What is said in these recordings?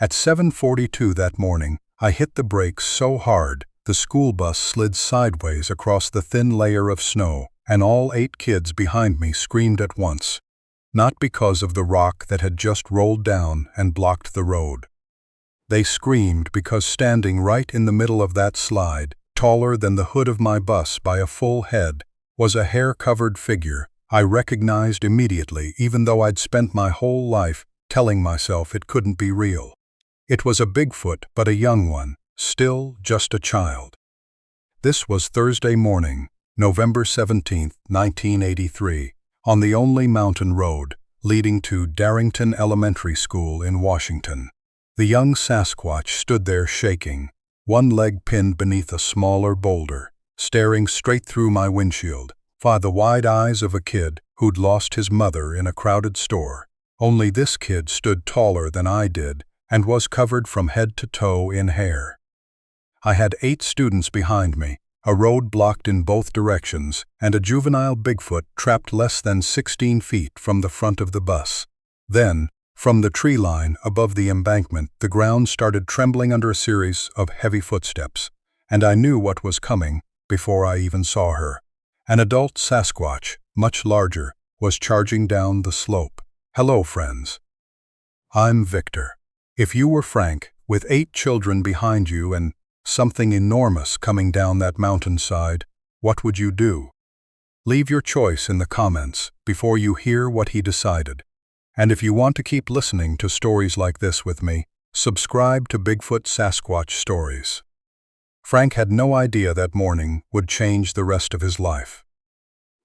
At 7:42 that morning, I hit the brakes so hard, the school bus slid sideways across the thin layer of snow, and all 8 kids behind me screamed at once. Not because of the rock that had just rolled down and blocked the road. They screamed because standing right in the middle of that slide, taller than the hood of my bus by a full head, was a hair-covered figure I recognized immediately, even though I'd spent my whole life telling myself it couldn't be real. It was a Bigfoot, but a young one, still just a child. This was Thursday morning, November 17, 1983, on the only mountain road leading to Darrington Elementary School in Washington. The young Sasquatch stood there shaking, one leg pinned beneath a smaller boulder, staring straight through my windshield, by the wide eyes of a kid who'd lost his mother in a crowded store. Only this kid stood taller than I did and was covered from head to toe in hair. I had 8 students behind me, a road blocked in both directions, and a juvenile Bigfoot trapped less than 16 feet from the front of the bus. Then, from the tree line above the embankment, the ground started trembling under a series of heavy footsteps, and I knew what was coming before I even saw her. An adult Sasquatch, much larger, was charging down the slope. Hello, friends. I'm Victor. If you were Frank, with 8 children behind you and something enormous coming down that mountainside, what would you do? Leave your choice in the comments before you hear what he decided. And if you want to keep listening to stories like this with me, subscribe to Bigfoot Sasquatch Stories. Frank had no idea that morning would change the rest of his life.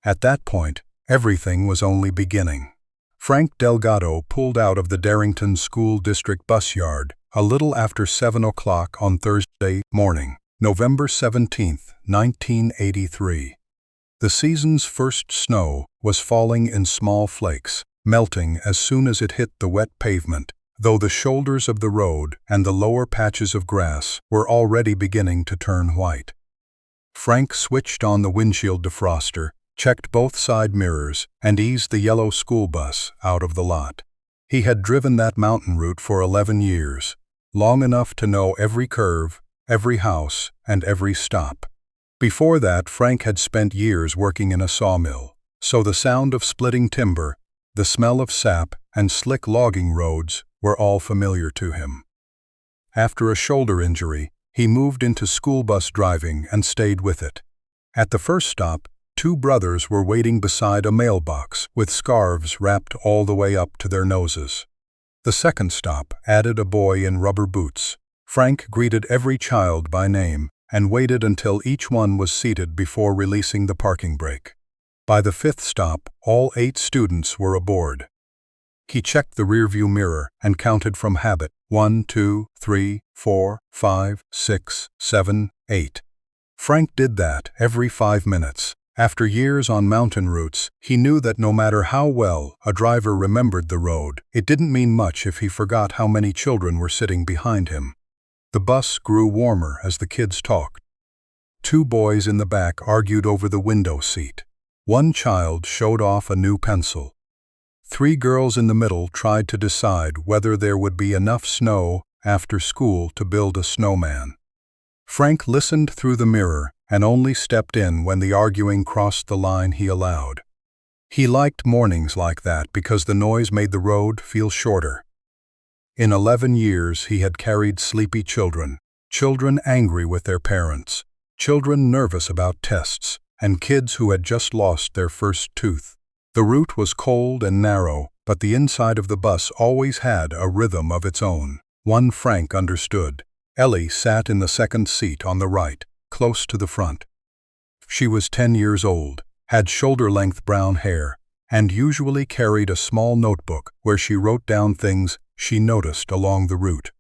At that point, everything was only beginning. Frank Delgado pulled out of the Darrington School District bus yard a little after 7 o'clock on Thursday morning, November 17, 1983. The season's first snow was falling in small flakes, melting as soon as it hit the wet pavement, though the shoulders of the road and the lower patches of grass were already beginning to turn white. Frank switched on the windshield defroster, checked both side mirrors, and eased the yellow school bus out of the lot. He had driven that mountain route for 11 years, long enough to know every curve, every house, and every stop. Before that, Frank had spent years working in a sawmill, so the sound of splitting timber, the smell of sap, and slick logging roads were all familiar to him. After a shoulder injury, he moved into school bus driving and stayed with it. At the first stop, 2 brothers were waiting beside a mailbox with scarves wrapped all the way up to their noses. The second stop added a boy in rubber boots. Frank greeted every child by name and waited until each one was seated before releasing the parking brake. By the 5th stop, all 8 students were aboard. He checked the rearview mirror and counted from habit: 1, 2, 3, 4, 5, 6, 7, 8. Frank did that every 5 minutes. After years on mountain routes, he knew that no matter how well a driver remembered the road, it didn't mean much if he forgot how many children were sitting behind him. The bus grew warmer as the kids talked. 2 boys in the back argued over the window seat. 1 child showed off a new pencil. 3 girls in the middle tried to decide whether there would be enough snow after school to build a snowman. Frank listened through the mirror and only stepped in when the arguing crossed the line he allowed. He liked mornings like that because the noise made the road feel shorter. In 11 years he had carried sleepy children, children angry with their parents, children nervous about tests, and kids who had just lost their first tooth. The route was cold and narrow, but the inside of the bus always had a rhythm of its own, one Frank understood. Ellie sat in the second seat on the right, close to the front. She was 10 years old, had shoulder-length brown hair, and usually carried a small notebook where she wrote down things she noticed along the route.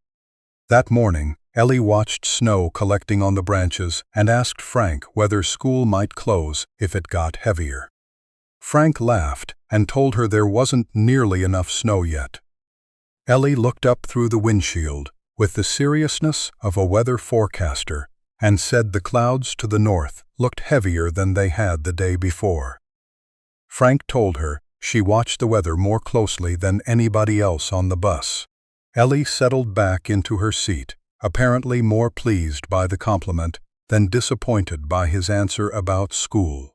That morning, Ellie watched snow collecting on the branches and asked Frank whether school might close if it got heavier. Frank laughed and told her there wasn't nearly enough snow yet. Ellie looked up through the windshield with the seriousness of a weather forecaster and said the clouds to the north looked heavier than they had the day before. Frank told her she watched the weather more closely than anybody else on the bus. Ellie settled back into her seat, apparently more pleased by the compliment than disappointed by his answer about school.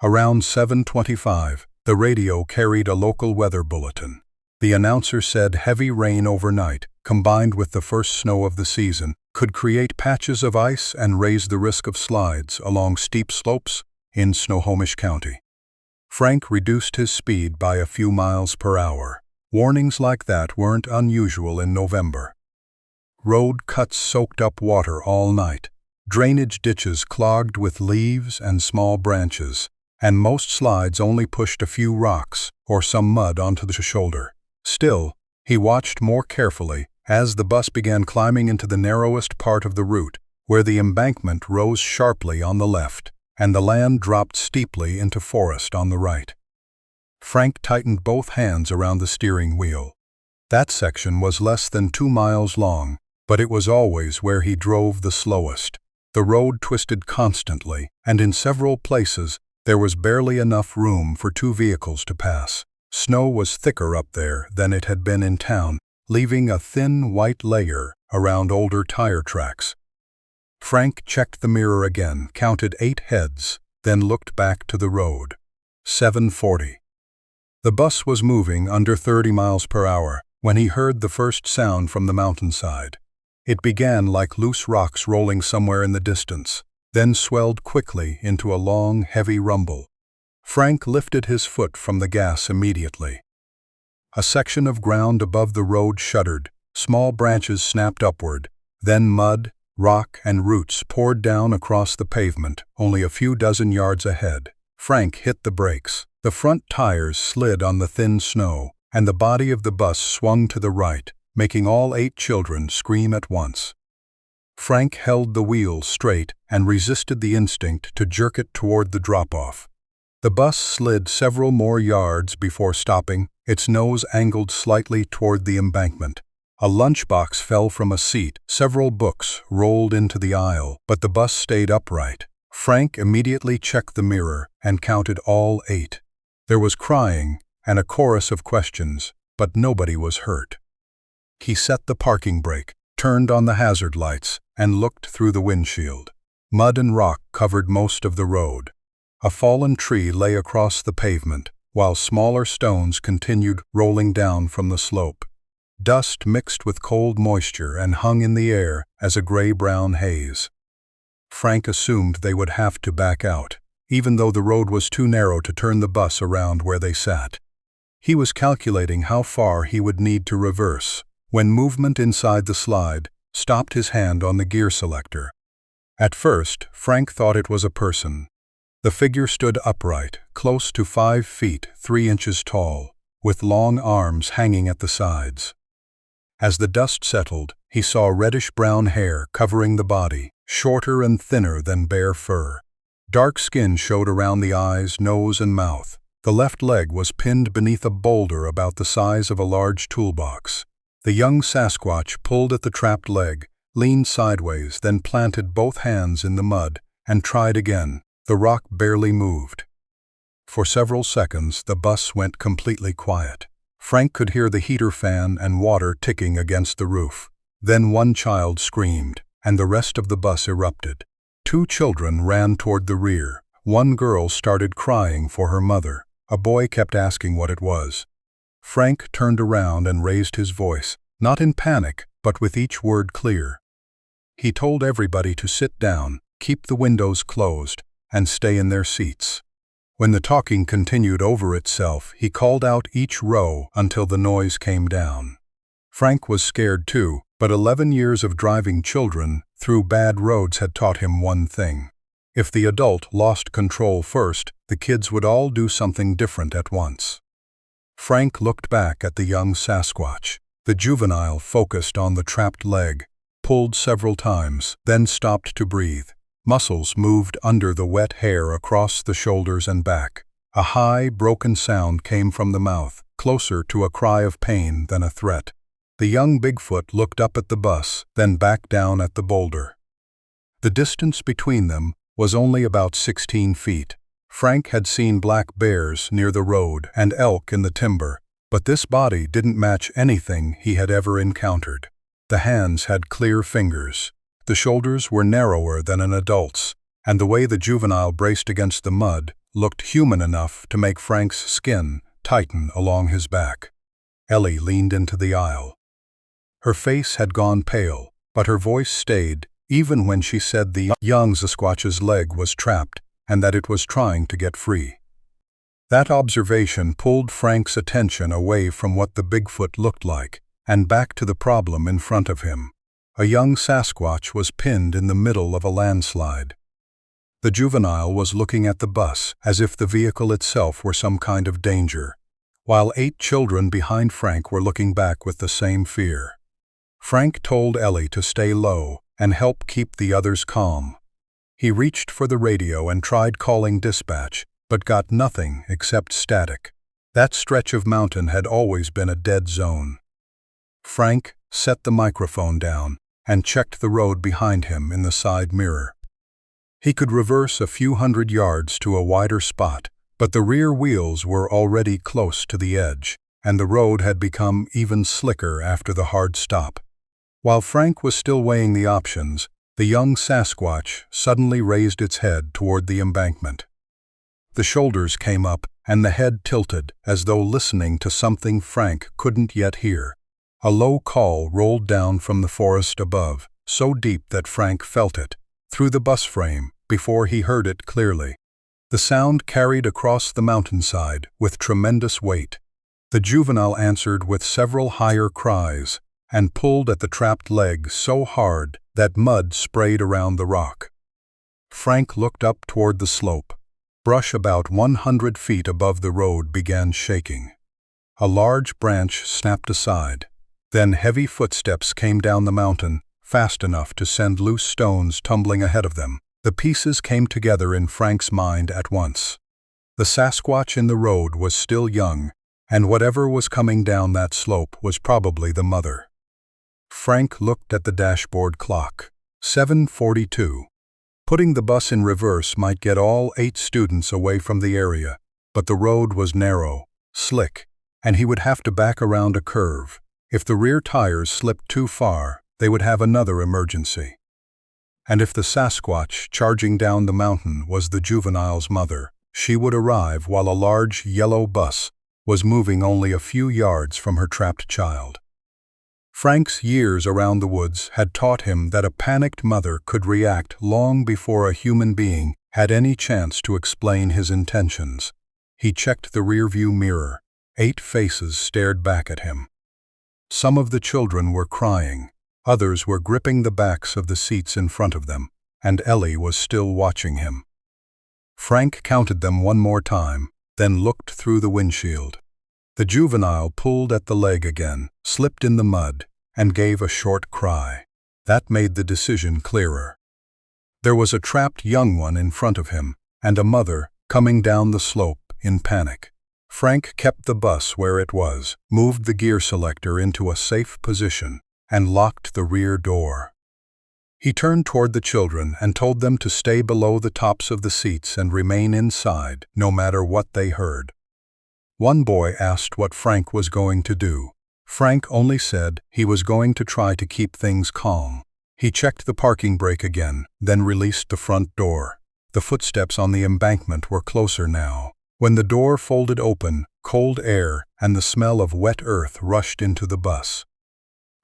Around 7:25, the radio carried a local weather bulletin. The announcer said heavy rain overnight, combined with the first snow of the season, could create patches of ice and raise the risk of slides along steep slopes in Snohomish County. Frank reduced his speed by a few miles per hour. Warnings like that weren't unusual in November. Road cuts soaked up water all night, drainage ditches clogged with leaves and small branches, and most slides only pushed a few rocks or some mud onto the shoulder. Still, he watched more carefully as the bus began climbing into the narrowest part of the route, where the embankment rose sharply on the left, and the land dropped steeply into forest on the right. Frank tightened both hands around the steering wheel. That section was less than 2 miles long, but it was always where he drove the slowest. The road twisted constantly, and in several places there was barely enough room for 2 vehicles to pass. Snow was thicker up there than it had been in town, leaving a thin white layer around older tire tracks. Frank checked the mirror again, counted 8 heads, then looked back to the road. 7:40. The bus was moving under 30 miles per hour when he heard the first sound from the mountainside. It began like loose rocks rolling somewhere in the distance, then swelled quickly into a long, heavy rumble. Frank lifted his foot from the gas immediately. A section of ground above the road shuddered, small branches snapped upward, then mud, rock, and roots poured down across the pavement only a few dozen yards ahead. Frank hit the brakes. The front tires slid on the thin snow, and the body of the bus swung to the right, making all 8 children scream at once. Frank held the wheel straight and resisted the instinct to jerk it toward the drop-off. The bus slid several more yards before stopping, its nose angled slightly toward the embankment. A lunchbox fell from a seat, several books rolled into the aisle, but the bus stayed upright. Frank immediately checked the mirror and counted all 8. There was crying and a chorus of questions, but nobody was hurt. He set the parking brake, turned on the hazard lights, and looked through the windshield. Mud and rock covered most of the road. A fallen tree lay across the pavement, while smaller stones continued rolling down from the slope. Dust mixed with cold moisture and hung in the air as a gray-brown haze. Frank assumed they would have to back out, even though the road was too narrow to turn the bus around where they sat. He was calculating how far he would need to reverse, when movement inside the slide stopped his hand on the gear selector. At first, Frank thought it was a person. The figure stood upright, close to 5 feet 3 inches tall, with long arms hanging at the sides. As the dust settled, he saw reddish-brown hair covering the body, shorter and thinner than bare fur. Dark skin showed around the eyes, nose, and mouth. The left leg was pinned beneath a boulder about the size of a large toolbox. The young Sasquatch pulled at the trapped leg, leaned sideways, then planted both hands in the mud, and tried again. The rock barely moved. For several seconds, the bus went completely quiet. Frank could hear the heater fan and water ticking against the roof. Then one child screamed, and the rest of the bus erupted. 2 children ran toward the rear. One girl started crying for her mother. A boy kept asking what it was. Frank turned around and raised his voice, not in panic, but with each word clear. He told everybody to sit down, keep the windows closed, and stay in their seats. When the talking continued over itself, he called out each row until the noise came down. Frank was scared too, but 11 years of driving children through bad roads had taught him one thing. If the adult lost control first, the kids would all do something different at once. Frank looked back at the young Sasquatch. The juvenile focused on the trapped leg, pulled several times, then stopped to breathe. Muscles moved under the wet hair across the shoulders and back. A high, broken sound came from the mouth, closer to a cry of pain than a threat. The young Bigfoot looked up at the bus, then back down at the boulder. The distance between them was only about 16 feet. Frank had seen black bears near the road and elk in the timber, But this body didn't match anything he had ever encountered. The hands had clear fingers. The shoulders were narrower than an adult's, and the way the juvenile braced against the mud looked human enough to make Frank's skin tighten along his back. Ellie leaned into the aisle. Her face had gone pale, but her voice stayed even when she said the young Sasquatch's leg was trapped and that it was trying to get free. That observation pulled Frank's attention away from what the Bigfoot looked like and back to the problem in front of him. A young Sasquatch was pinned in the middle of a landslide. The juvenile was looking at the bus as if the vehicle itself were some kind of danger, while 8 children behind Frank were looking back with the same fear. Frank told Ellie to stay low and help keep the others calm. He reached for the radio and tried calling dispatch, but got nothing except static. That stretch of mountain had always been a dead zone. Frank set the microphone down and checked the road behind him in the side mirror. He could reverse a few hundred yards to a wider spot, but the rear wheels were already close to the edge, and the road had become even slicker after the hard stop. While Frank was still weighing the options, the young Sasquatch suddenly raised its head toward the embankment. The shoulders came up and the head tilted as though listening to something Frank couldn't yet hear. A low call rolled down from the forest above, so deep that Frank felt it, through the bus frame, before he heard it clearly. The sound carried across the mountainside with tremendous weight. The juvenile answered with several higher cries and pulled at the trapped leg so hard that mud sprayed around the rock. Frank looked up toward the slope. Brush about 100 feet above the road began shaking. A large branch snapped aside. Then heavy footsteps came down the mountain, fast enough to send loose stones tumbling ahead of them. The pieces came together in Frank's mind at once. The Sasquatch in the road was still young, and whatever was coming down that slope was probably the mother. Frank looked at the dashboard clock. 7:42. Putting the bus in reverse might get all 8 students away from the area, but the road was narrow, slick, and he would have to back around a curve. If the rear tires slipped too far, they would have another emergency. And if the Sasquatch charging down the mountain was the juvenile's mother, she would arrive while a large yellow bus was moving only a few yards from her trapped child. Frank's years around the woods had taught him that a panicked mother could react long before a human being had any chance to explain his intentions. He checked the rearview mirror. 8 faces stared back at him. Some of the children were crying. Others were gripping the backs of the seats in front of them, and Ellie was still watching him. Frank counted them one more time, then looked through the windshield. The juvenile pulled at the leg again, slipped in the mud, and gave a short cry. That made the decision clearer. There was a trapped young one in front of him, and a mother coming down the slope in panic. Frank kept the bus where it was, moved the gear selector into a safe position, and locked the rear door. He turned toward the children and told them to stay below the tops of the seats and remain inside, no matter what they heard. One boy asked what Frank was going to do. Frank only said he was going to try to keep things calm. He checked the parking brake again, then released the front door. The footsteps on the embankment were closer now. When the door folded open, cold air and the smell of wet earth rushed into the bus.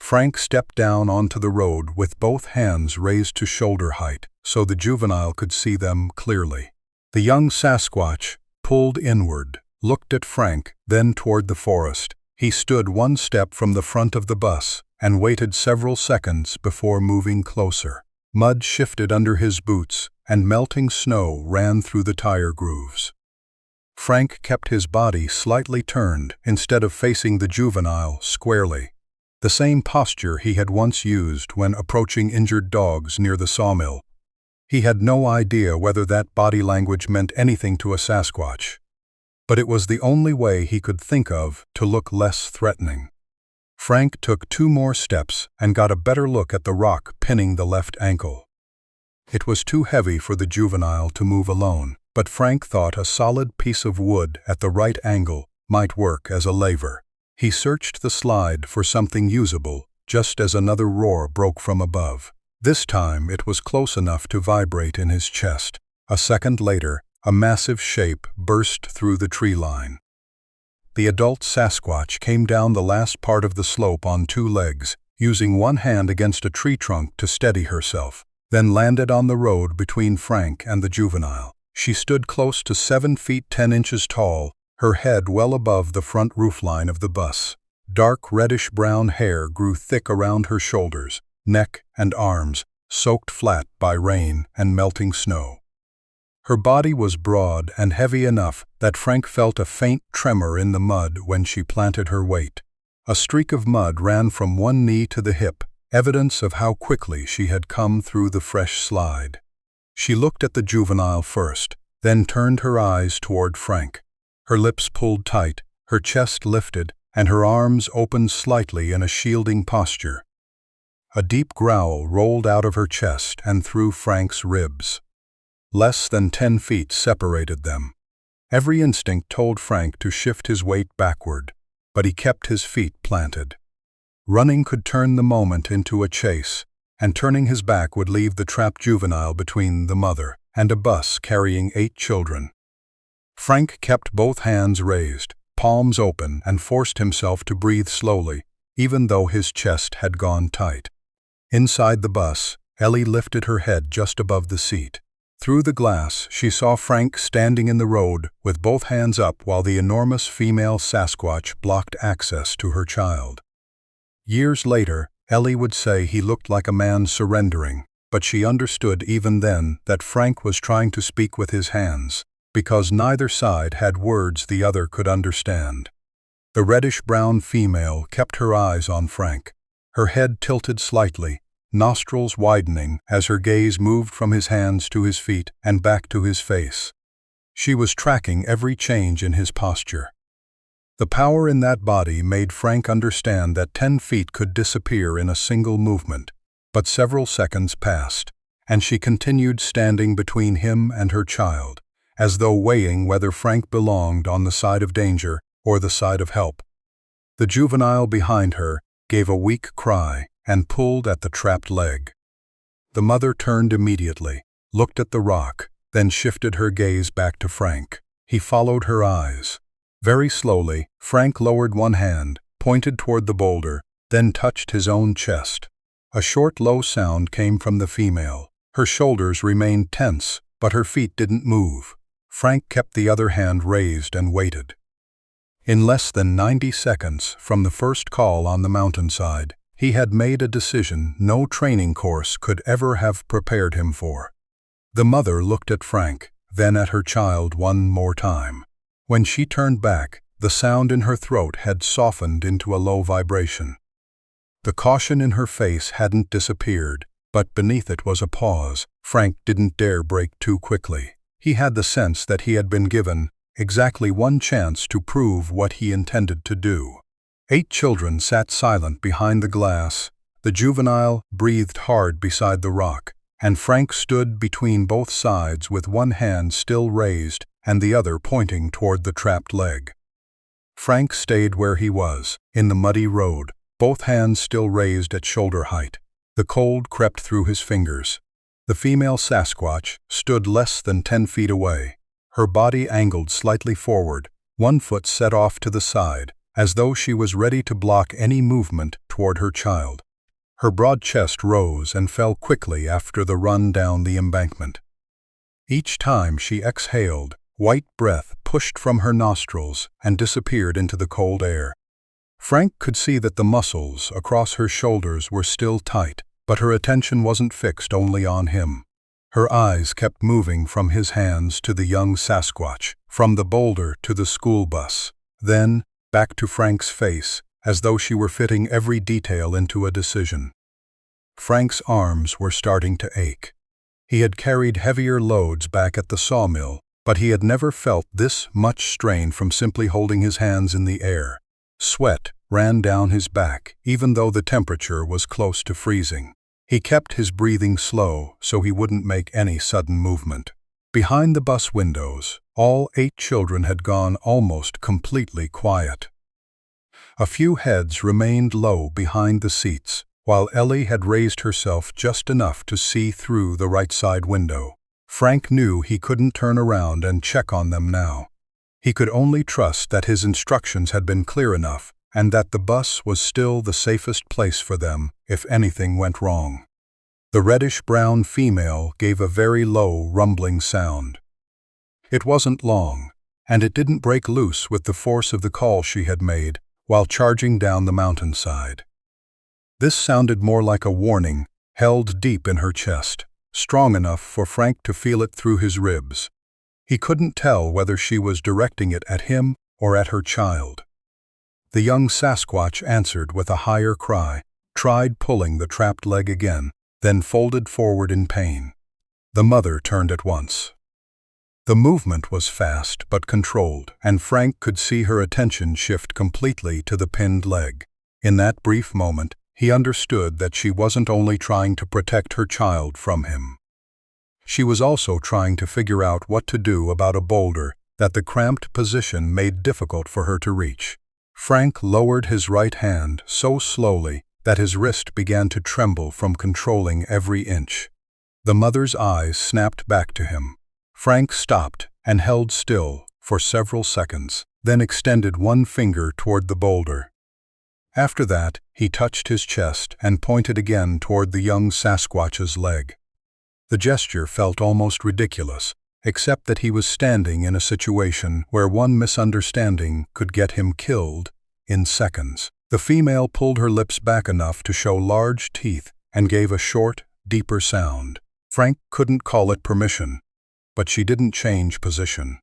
Frank stepped down onto the road with both hands raised to shoulder height so the juvenile could see them clearly. The young Sasquatch pulled inward, looked at Frank, then toward the forest. He stood one step from the front of the bus and waited several seconds before moving closer. Mud shifted under his boots and melting snow ran through the tire grooves. Frank kept his body slightly turned instead of facing the juvenile squarely, the same posture he had once used when approaching injured dogs near the sawmill. He had no idea whether that body language meant anything to a Sasquatch, but it was the only way he could think of to look less threatening. Frank took 2 more steps and got a better look at the rock pinning the left ankle. It was too heavy for the juvenile to move alone, but Frank thought a solid piece of wood at the right angle might work as a lever. He searched the slide for something usable, just as another roar broke from above. This time it was close enough to vibrate in his chest. A second later, a massive shape burst through the tree line. The adult Sasquatch came down the last part of the slope on two legs, using one hand against a tree trunk to steady herself, then landed on the road between Frank and the juvenile. She stood close to 7 feet 10 inches tall, her head well above the front roofline of the bus. Dark reddish-brown hair grew thick around her shoulders, neck, and arms, soaked flat by rain and melting snow. Her body was broad and heavy enough that Frank felt a faint tremor in the mud when she planted her weight. A streak of mud ran from one knee to the hip, evidence of how quickly she had come through the fresh slide. She looked at the juvenile first, then turned her eyes toward Frank. Her lips pulled tight, her chest lifted, and her arms opened slightly in a shielding posture. A deep growl rolled out of her chest and through Frank's ribs. Less than 10 feet separated them. Every instinct told Frank to shift his weight backward, but he kept his feet planted. Running could turn the moment into a chase, and turning his back would leave the trapped juvenile between the mother and a bus carrying 8 children. Frank kept both hands raised, palms open, and forced himself to breathe slowly, even though his chest had gone tight. Inside the bus, Ellie lifted her head just above the seat. Through the glass, she saw Frank standing in the road with both hands up while the enormous female Sasquatch blocked access to her child. Years later, Ellie would say he looked like a man surrendering, but she understood even then that Frank was trying to speak with his hands, because neither side had words the other could understand. The reddish-brown female kept her eyes on Frank, her head tilted slightly, nostrils widening as her gaze moved from his hands to his feet and back to his face. She was tracking every change in his posture. The power in that body made Frank understand that 10 feet could disappear in a single movement, but several seconds passed, and she continued standing between him and her child, as though weighing whether Frank belonged on the side of danger or the side of help. The juvenile behind her gave a weak cry and pulled at the trapped leg. The mother turned immediately, looked at the rock, then shifted her gaze back to Frank. He followed her eyes. Very slowly, Frank lowered one hand, pointed toward the boulder, then touched his own chest. A short, low sound came from the female. Her shoulders remained tense, but her feet didn't move. Frank kept the other hand raised and waited. In less than 90 seconds from the first call on the mountainside, he had made a decision no training course could ever have prepared him for. The mother looked at Frank, then at her child one more time. When she turned back, the sound in her throat had softened into a low vibration. The caution in her face hadn't disappeared, but beneath it was a pause. Frank didn't dare break too quickly. He had the sense that he had been given exactly one chance to prove what he intended to do. 8 children sat silent behind the glass. The juvenile breathed hard beside the rock, and Frank stood between both sides with one hand still raised and the other pointing toward the trapped leg. Frank stayed where he was, in the muddy road, both hands still raised at shoulder height. The cold crept through his fingers. The female Sasquatch stood less than 10 feet away, her body angled slightly forward, one foot set off to the side, as though she was ready to block any movement toward her child. Her broad chest rose and fell quickly after the run down the embankment. Each time she exhaled, white breath pushed from her nostrils and disappeared into the cold air. Frank could see that the muscles across her shoulders were still tight, but her attention wasn't fixed only on him. Her eyes kept moving from his hands to the young Sasquatch, from the boulder to the school bus, then back to Frank's face, as though she were fitting every detail into a decision. Frank's arms were starting to ache. He had carried heavier loads back at the sawmill, but he had never felt this much strain from simply holding his hands in the air. Sweat ran down his back, even though the temperature was close to freezing. He kept his breathing slow so he wouldn't make any sudden movement. Behind the bus windows, all 8 children had gone almost completely quiet. A few heads remained low behind the seats, while Ellie had raised herself just enough to see through the right side window. Frank knew he couldn't turn around and check on them now. He could only trust that his instructions had been clear enough and that the bus was still the safest place for them if anything went wrong. The reddish-brown female gave a very low, rumbling sound. It wasn't long, and it didn't break loose with the force of the call she had made while charging down the mountainside. This sounded more like a warning held deep in her chest, strong enough for Frank to feel it through his ribs. He couldn't tell whether she was directing it at him or at her child. The young Sasquatch answered with a higher cry, tried pulling the trapped leg again, then folded forward in pain. The mother turned at once. The movement was fast but controlled, and Frank could see her attention shift completely to the pinned leg. In that brief moment, he understood that she wasn't only trying to protect her child from him. She was also trying to figure out what to do about a boulder that the cramped position made difficult for her to reach. Frank lowered his right hand so slowly that his wrist began to tremble from controlling every inch. The mother's eyes snapped back to him. Frank stopped and held still for several seconds, then extended one finger toward the boulder. After that, he touched his chest and pointed again toward the young Sasquatch's leg. The gesture felt almost ridiculous, except that he was standing in a situation where one misunderstanding could get him killed in seconds. The female pulled her lips back enough to show large teeth and gave a short, deeper sound. Frank couldn't call it permission, but she didn't change position.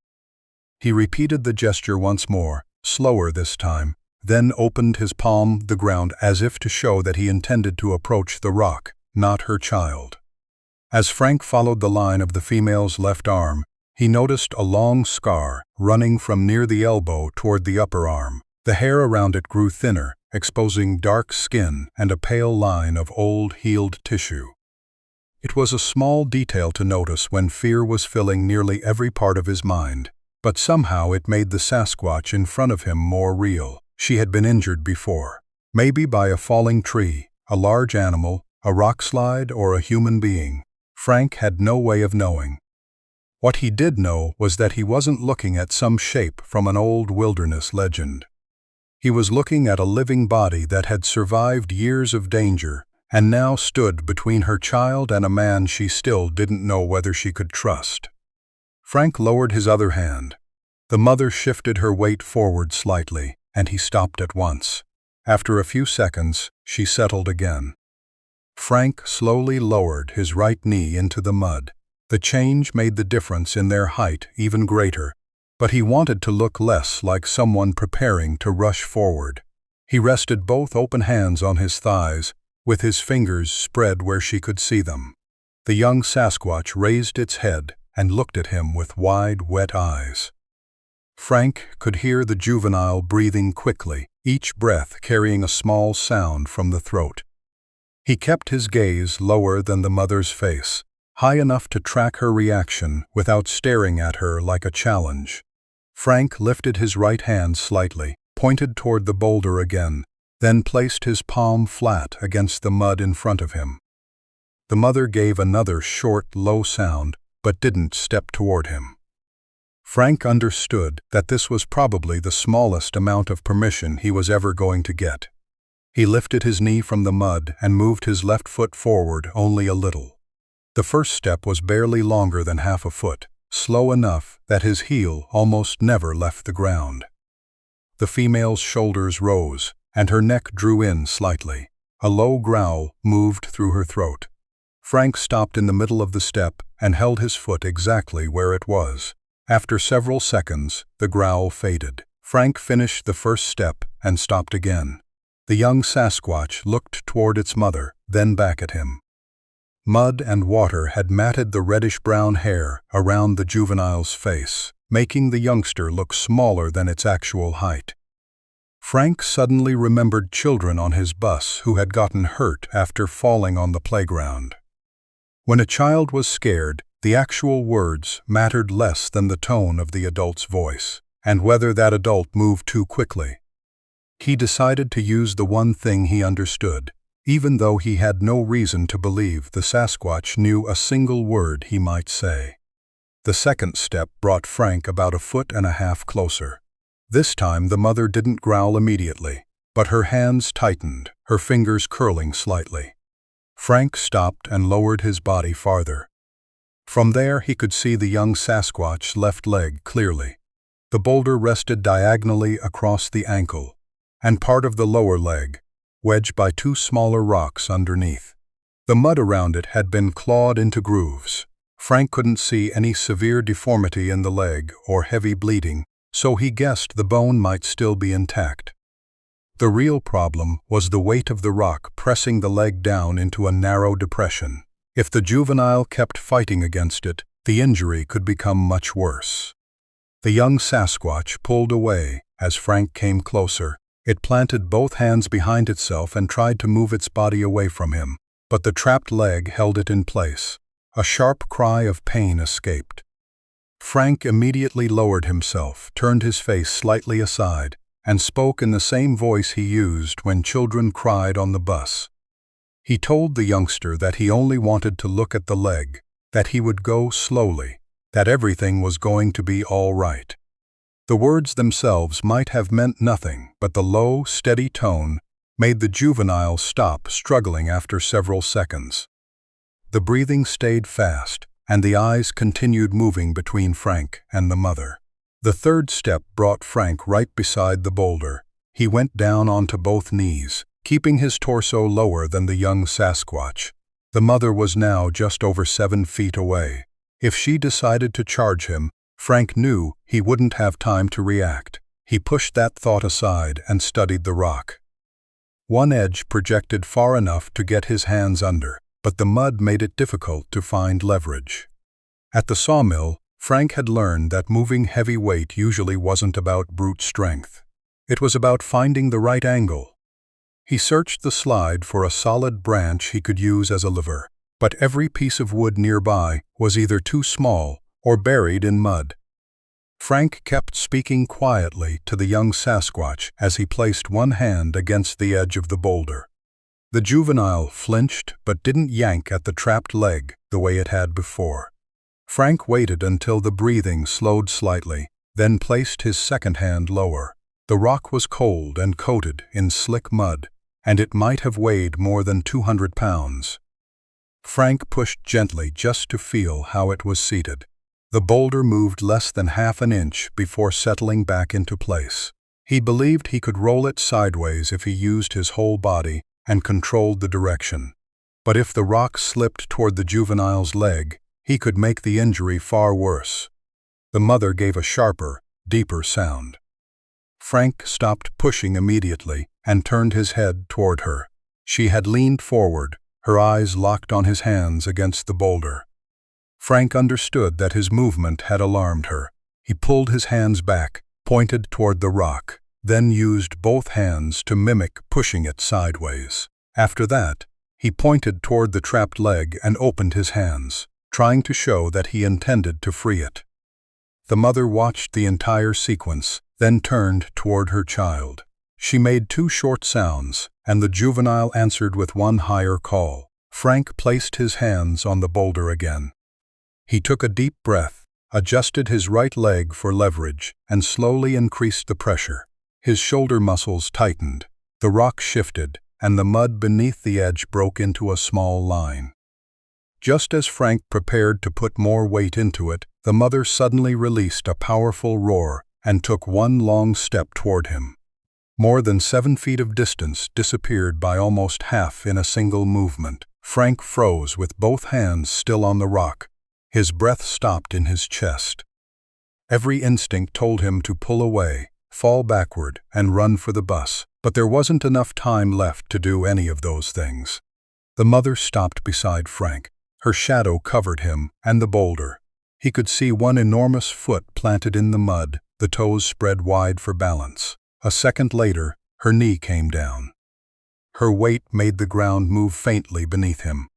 He repeated the gesture once more, slower this time, then opened his palm the ground as if to show that he intended to approach the rock, not her child. As Frank followed the line of the female's left arm, he noticed a long scar running from near the elbow toward the upper arm. The hair around it grew thinner, exposing dark skin and a pale line of old, healed tissue. It was a small detail to notice when fear was filling nearly every part of his mind, but somehow it made the Sasquatch in front of him more real. She had been injured before, maybe by a falling tree, a large animal, a rock slide, or a human being. Frank had no way of knowing. What he did know was that he wasn't looking at some shape from an old wilderness legend. He was looking at a living body that had survived years of danger and now stood between her child and a man she still didn't know whether she could trust. Frank lowered his other hand. The mother shifted her weight forward slightly, and he stopped at once. After a few seconds, she settled again. Frank slowly lowered his right knee into the mud. The change made the difference in their height even greater, but he wanted to look less like someone preparing to rush forward. He rested both open hands on his thighs, with his fingers spread where she could see them. The young Sasquatch raised its head and looked at him with wide, wet eyes. Frank could hear the juvenile breathing quickly, each breath carrying a small sound from the throat. He kept his gaze lower than the mother's face, high enough to track her reaction without staring at her like a challenge. Frank lifted his right hand slightly, pointed toward the boulder again, then placed his palm flat against the mud in front of him. The mother gave another short, low sound, but didn't step toward him. Frank understood that this was probably the smallest amount of permission he was ever going to get. He lifted his knee from the mud and moved his left foot forward only a little. The first step was barely longer than half a foot, slow enough that his heel almost never left the ground. The female's shoulders rose, and her neck drew in slightly. A low growl moved through her throat. Frank stopped in the middle of the step and held his foot exactly where it was. After several seconds, the growl faded. Frank finished the first step and stopped again. The young Sasquatch looked toward its mother, then back at him. Mud and water had matted the reddish-brown hair around the juvenile's face, making the youngster look smaller than its actual height. Frank suddenly remembered children on his bus who had gotten hurt after falling on the playground. When a child was scared, the actual words mattered less than the tone of the adult's voice, and whether that adult moved too quickly. He decided to use the one thing he understood, even though he had no reason to believe the Sasquatch knew a single word he might say. The second step brought Frank about 1.5 feet closer. This time the mother didn't growl immediately, but her hands tightened, her fingers curling slightly. Frank stopped and lowered his body farther. From there he could see the young Sasquatch's left leg clearly. The boulder rested diagonally across the ankle, and part of the lower leg, wedged by 2 smaller rocks underneath. The mud around it had been clawed into grooves. Frank couldn't see any severe deformity in the leg or heavy bleeding, so he guessed the bone might still be intact. The real problem was the weight of the rock pressing the leg down into a narrow depression. If the juvenile kept fighting against it, the injury could become much worse. The young Sasquatch pulled away as Frank came closer. It planted both hands behind itself and tried to move its body away from him, but the trapped leg held it in place. A sharp cry of pain escaped. Frank immediately lowered himself, turned his face slightly aside, and spoke in the same voice he used when children cried on the bus. He told the youngster that he only wanted to look at the leg, that he would go slowly, that everything was going to be all right. The words themselves might have meant nothing, but the low, steady tone made the juvenile stop struggling after several seconds. The breathing stayed fast, and the eyes continued moving between Frank and the mother. The third step brought Frank right beside the boulder. He went down onto both knees, keeping his torso lower than the young Sasquatch. The mother was now just over 7 feet away. If she decided to charge him, Frank knew he wouldn't have time to react. He pushed that thought aside and studied the rock. One edge projected far enough to get his hands under, but the mud made it difficult to find leverage. At the sawmill, Frank had learned that moving heavy weight usually wasn't about brute strength. It was about finding the right angle. He searched the slide for a solid branch he could use as a lever, but every piece of wood nearby was either too small or buried in mud. Frank kept speaking quietly to the young Sasquatch as he placed one hand against the edge of the boulder. The juvenile flinched but didn't yank at the trapped leg the way it had before. Frank waited until the breathing slowed slightly, then placed his second hand lower. The rock was cold and coated in slick mud, and it might have weighed more than 200 pounds. Frank pushed gently just to feel how it was seated. The boulder moved less than half an inch before settling back into place. He believed he could roll it sideways if he used his whole body and controlled the direction. But if the rock slipped toward the juvenile's leg, he could make the injury far worse. The mother gave a sharper, deeper sound. Frank stopped pushing immediately and turned his head toward her. She had leaned forward, her eyes locked on his hands against the boulder. Frank understood that his movement had alarmed her. He pulled his hands back, pointed toward the rock, then used both hands to mimic pushing it sideways. After that, he pointed toward the trapped leg and opened his hands, trying to show that he intended to free it. The mother watched the entire sequence, then turned toward her child. She made 2 short sounds, and the juvenile answered with one higher call. Frank placed his hands on the boulder again. He took a deep breath, adjusted his right leg for leverage, and slowly increased the pressure. His shoulder muscles tightened, the rock shifted, and the mud beneath the edge broke into a small line. Just as Frank prepared to put more weight into it, the mother suddenly released a powerful roar and took one long step toward him. More than 7 feet of distance disappeared by almost half in a single movement. Frank froze with both hands still on the rock. His breath stopped in his chest. Every instinct told him to pull away, fall backward, and run for the bus, but there wasn't enough time left to do any of those things. The mother stopped beside Frank. Her shadow covered him and the boulder. He could see one enormous foot planted in the mud, the toes spread wide for balance. A second later, her knee came down. Her weight made the ground move faintly beneath him.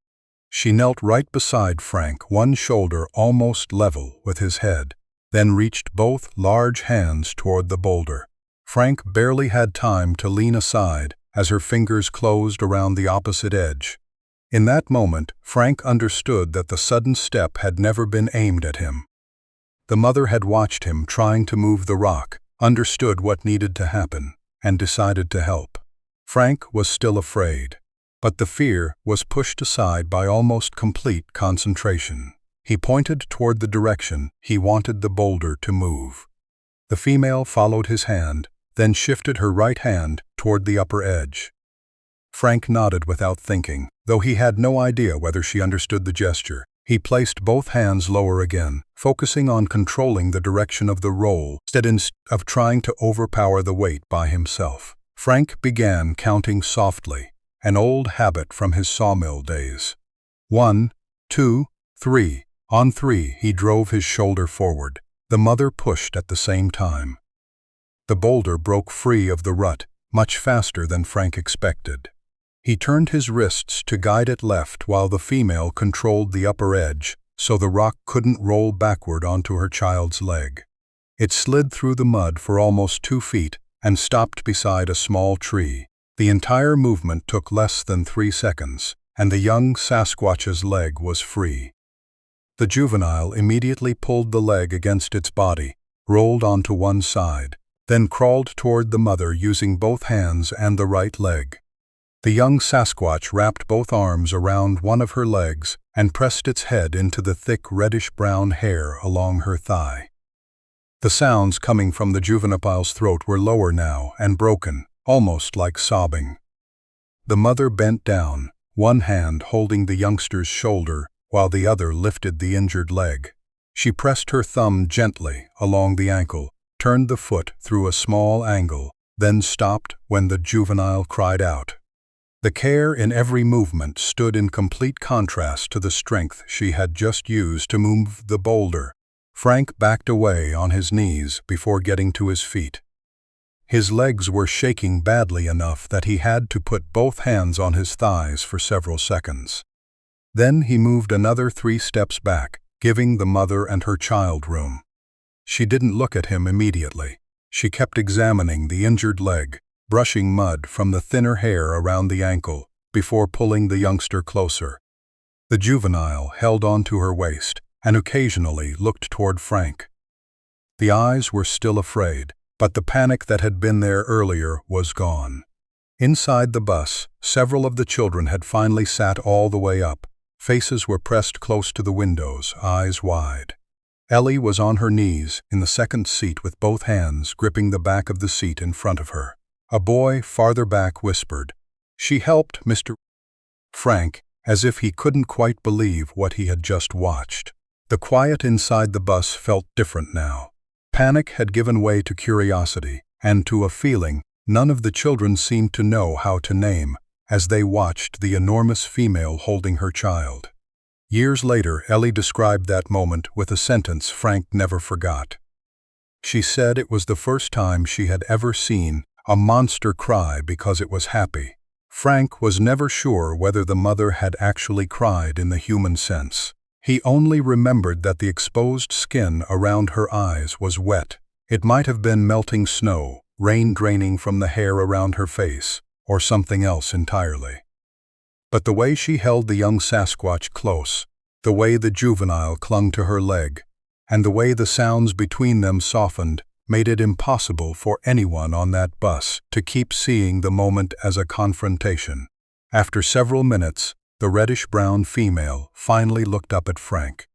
She knelt right beside Frank, one shoulder almost level with his head, then reached both large hands toward the boulder. Frank barely had time to lean aside as her fingers closed around the opposite edge. In that moment, Frank understood that the sudden step had never been aimed at him. The mother had watched him trying to move the rock, understood what needed to happen, and decided to help. Frank was still afraid, but the fear was pushed aside by almost complete concentration. He pointed toward the direction he wanted the boulder to move. The female followed his hand, then shifted her right hand toward the upper edge. Frank nodded without thinking, though he had no idea whether she understood the gesture. He placed both hands lower again, focusing on controlling the direction of the roll instead of trying to overpower the weight by himself. Frank began counting softly, an old habit from his sawmill days. 1, 2, 3. On 3, he drove his shoulder forward. The mother pushed at the same time. The boulder broke free of the rut much faster than Frank expected. He turned his wrists to guide it left while the female controlled the upper edge so the rock couldn't roll backward onto her child's leg. It slid through the mud for almost 2 feet and stopped beside a small tree. The entire movement took less than 3 seconds, and the young Sasquatch's leg was free. The juvenile immediately pulled the leg against its body, rolled onto one side, then crawled toward the mother using both hands and the right leg. The young Sasquatch wrapped both arms around one of her legs and pressed its head into the thick reddish-brown hair along her thigh. The sounds coming from the juvenile's throat were lower now and broken, almost like sobbing. The mother bent down, one hand holding the youngster's shoulder while the other lifted the injured leg. She pressed her thumb gently along the ankle, turned the foot through a small angle, then stopped when the juvenile cried out. The care in every movement stood in complete contrast to the strength she had just used to move the boulder. Frank backed away on his knees before getting to his feet. His legs were shaking badly enough that he had to put both hands on his thighs for several seconds. Then he moved another 3 steps back, giving the mother and her child room. She didn't look at him immediately. She kept examining the injured leg, brushing mud from the thinner hair around the ankle before pulling the youngster closer. The juvenile held onto her waist and occasionally looked toward Frank. The eyes were still afraid, but the panic that had been there earlier was gone. Inside the bus, several of the children had finally sat all the way up. Faces were pressed close to the windows, eyes wide. Ellie was on her knees in the second seat with both hands gripping the back of the seat in front of her. A boy farther back whispered, "She helped, Mr. Frank," as if he couldn't quite believe what he had just watched. The quiet inside the bus felt different now. Panic had given way to curiosity and to a feeling none of the children seemed to know how to name as they watched the enormous female holding her child. Years later, Ellie described that moment with a sentence Frank never forgot. She said it was the first time she had ever seen a monster cry because it was happy. Frank was never sure whether the mother had actually cried in the human sense. He only remembered that the exposed skin around her eyes was wet. It might have been melting snow, rain draining from the hair around her face, or something else entirely. But the way she held the young Sasquatch close, the way the juvenile clung to her leg, and the way the sounds between them softened, made it impossible for anyone on that bus to keep seeing the moment as a confrontation. After several minutes, the reddish-brown female finally looked up at Frank.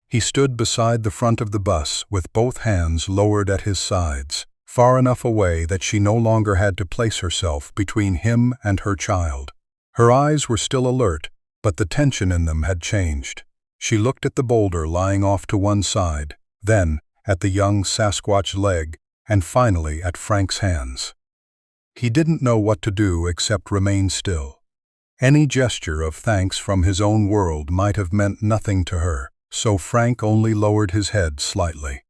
He stood beside the front of the bus with both hands lowered at his sides, far enough away that she no longer had to place herself between him and her child. Her eyes were still alert, but the tension in them had changed. She looked at the boulder lying off to one side, then at the young Sasquatch leg, and finally at Frank's hands. He didn't know what to do except remain still. Any gesture of thanks from his own world might have meant nothing to her, so Frank only lowered his head slightly.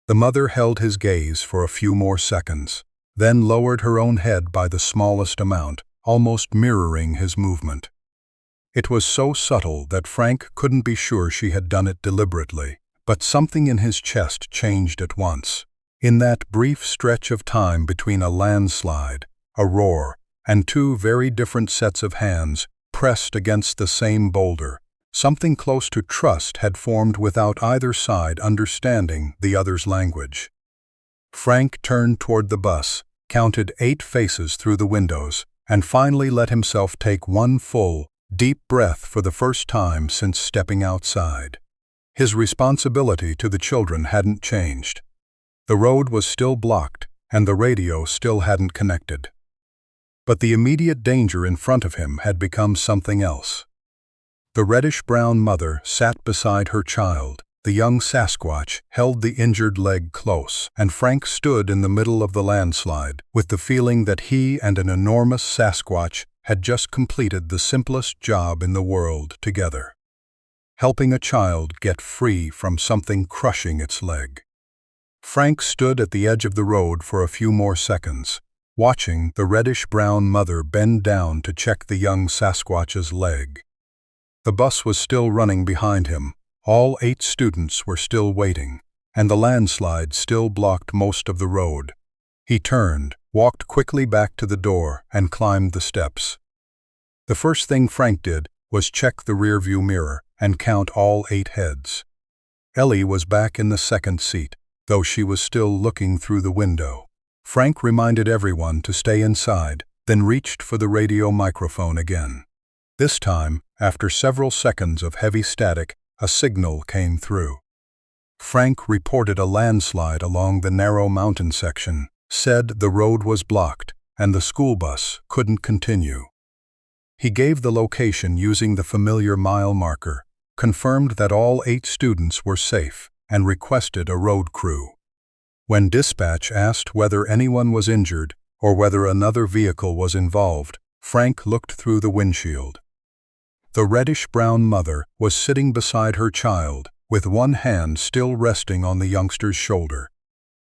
The mother held his gaze for a few more seconds, then lowered her own head by the smallest amount, almost mirroring his movement. It was so subtle that Frank couldn't be sure she had done it deliberately, but something in his chest changed at once. In that brief stretch of time between a landslide, a roar, and two very different sets of hands pressed against the same boulder, something close to trust had formed without either side understanding the other's language. Frank turned toward the bus, counted 8 faces through the windows, and finally let himself take one full, deep breath for the first time since stepping outside. His responsibility to the children hadn't changed. The road was still blocked, and the radio still hadn't connected. But the immediate danger in front of him had become something else. The reddish-brown mother sat beside her child. The young Sasquatch held the injured leg close, and Frank stood in the middle of the landslide, with the feeling that he and an enormous Sasquatch had just completed the simplest job in the world together. Helping a child get free from something crushing its leg. Frank stood at the edge of the road for a few more seconds, watching the reddish-brown mother bend down to check the young Sasquatch's leg. The bus was still running behind him. All 8 students were still waiting, and the landslide still blocked most of the road. He turned, walked quickly back to the door, and climbed the steps. The first thing Frank did was check the rearview mirror and count all 8 heads. Ellie was back in the second seat, though she was still looking through the window. Frank reminded everyone to stay inside, then reached for the radio microphone again. This time, after several seconds of heavy static, a signal came through. Frank reported a landslide along the narrow mountain section, said the road was blocked, and the school bus couldn't continue. He gave the location using the familiar mile marker, confirmed that all 8 students were safe, and requested a road crew. When dispatch asked whether anyone was injured or whether another vehicle was involved, Frank looked through the windshield. The reddish-brown mother was sitting beside her child, with one hand still resting on the youngster's shoulder.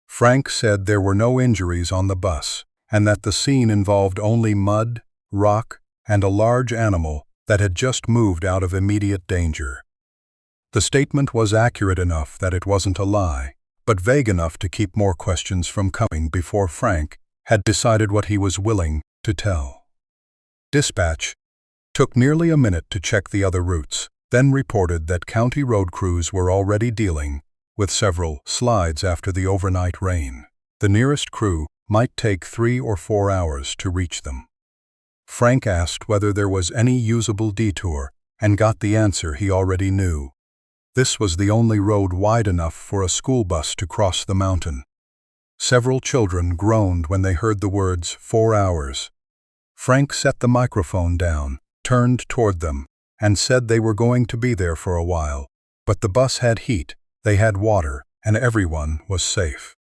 Frank said there were no injuries on the bus, and that the scene involved only mud, rock, and a large animal that had just moved out of immediate danger. The statement was accurate enough that it wasn't a lie, but vague enough to keep more questions from coming before Frank had decided what he was willing to tell. Dispatch took nearly a minute to check the other routes, then reported that county road crews were already dealing with several slides after the overnight rain. The nearest crew might take 3 or 4 hours to reach them. Frank asked whether there was any usable detour and got the answer he already knew. This was the only road wide enough for a school bus to cross the mountain. Several children groaned when they heard the words 4 hours. Frank set the microphone down, turned toward them, and said they were going to be there for a while, but the bus had heat, they had water, and everyone was safe.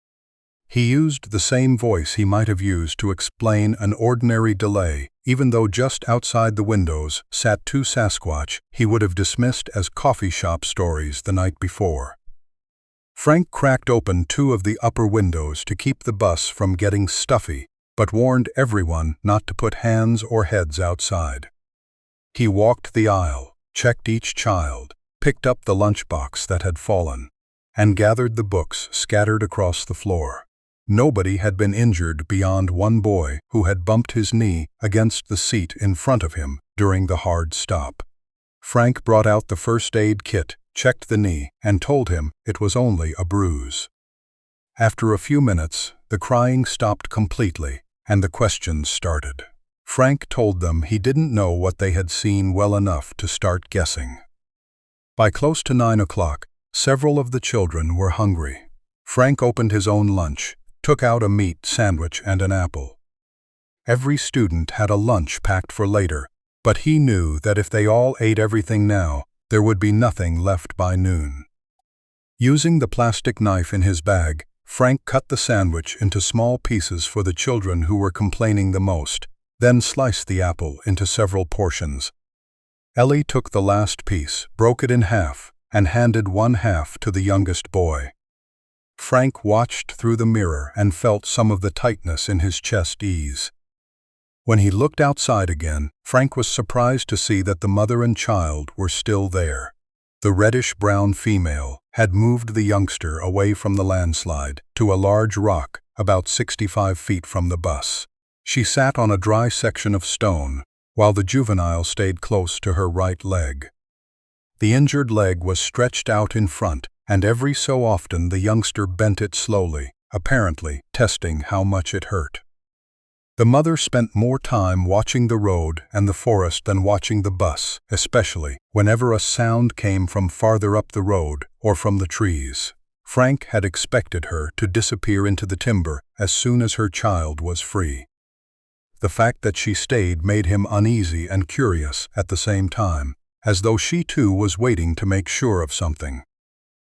He used the same voice he might have used to explain an ordinary delay, even though just outside the windows sat 2 Sasquatch he would have dismissed as coffee shop stories the night before. Frank cracked open 2 of the upper windows to keep the bus from getting stuffy, but warned everyone not to put hands or heads outside. He walked the aisle, checked each child, picked up the lunchbox that had fallen, and gathered the books scattered across the floor. Nobody had been injured beyond one boy who had bumped his knee against the seat in front of him during the hard stop. Frank brought out the first aid kit, checked the knee, and told him it was only a bruise. After a few minutes, the crying stopped completely, and the questions started. Frank told them he didn't know what they had seen well enough to start guessing. By close to 9 o'clock, several of the children were hungry. Frank opened his own lunch, took out a meat sandwich and an apple. Every student had a lunch packed for later, but he knew that if they all ate everything now, there would be nothing left by noon. Using the plastic knife in his bag, Frank cut the sandwich into small pieces for the children who were complaining the most, then sliced the apple into several portions. Ellie took the last piece, broke it in half, and handed one half to the youngest boy. Frank watched through the mirror and felt some of the tightness in his chest ease. When he looked outside again, Frank was surprised to see that the mother and child were still there. The reddish-brown female had moved the youngster away from the landslide to a large rock about 65 feet from the bus. She sat on a dry section of stone, while the juvenile stayed close to her right leg. The injured leg was stretched out in front, and every so often the youngster bent it slowly, apparently testing how much it hurt. The mother spent more time watching the road and the forest than watching the bus, especially whenever a sound came from farther up the road or from the trees. Frank had expected her to disappear into the timber as soon as her child was free. The fact that she stayed made him uneasy and curious at the same time, as though she too was waiting to make sure of something.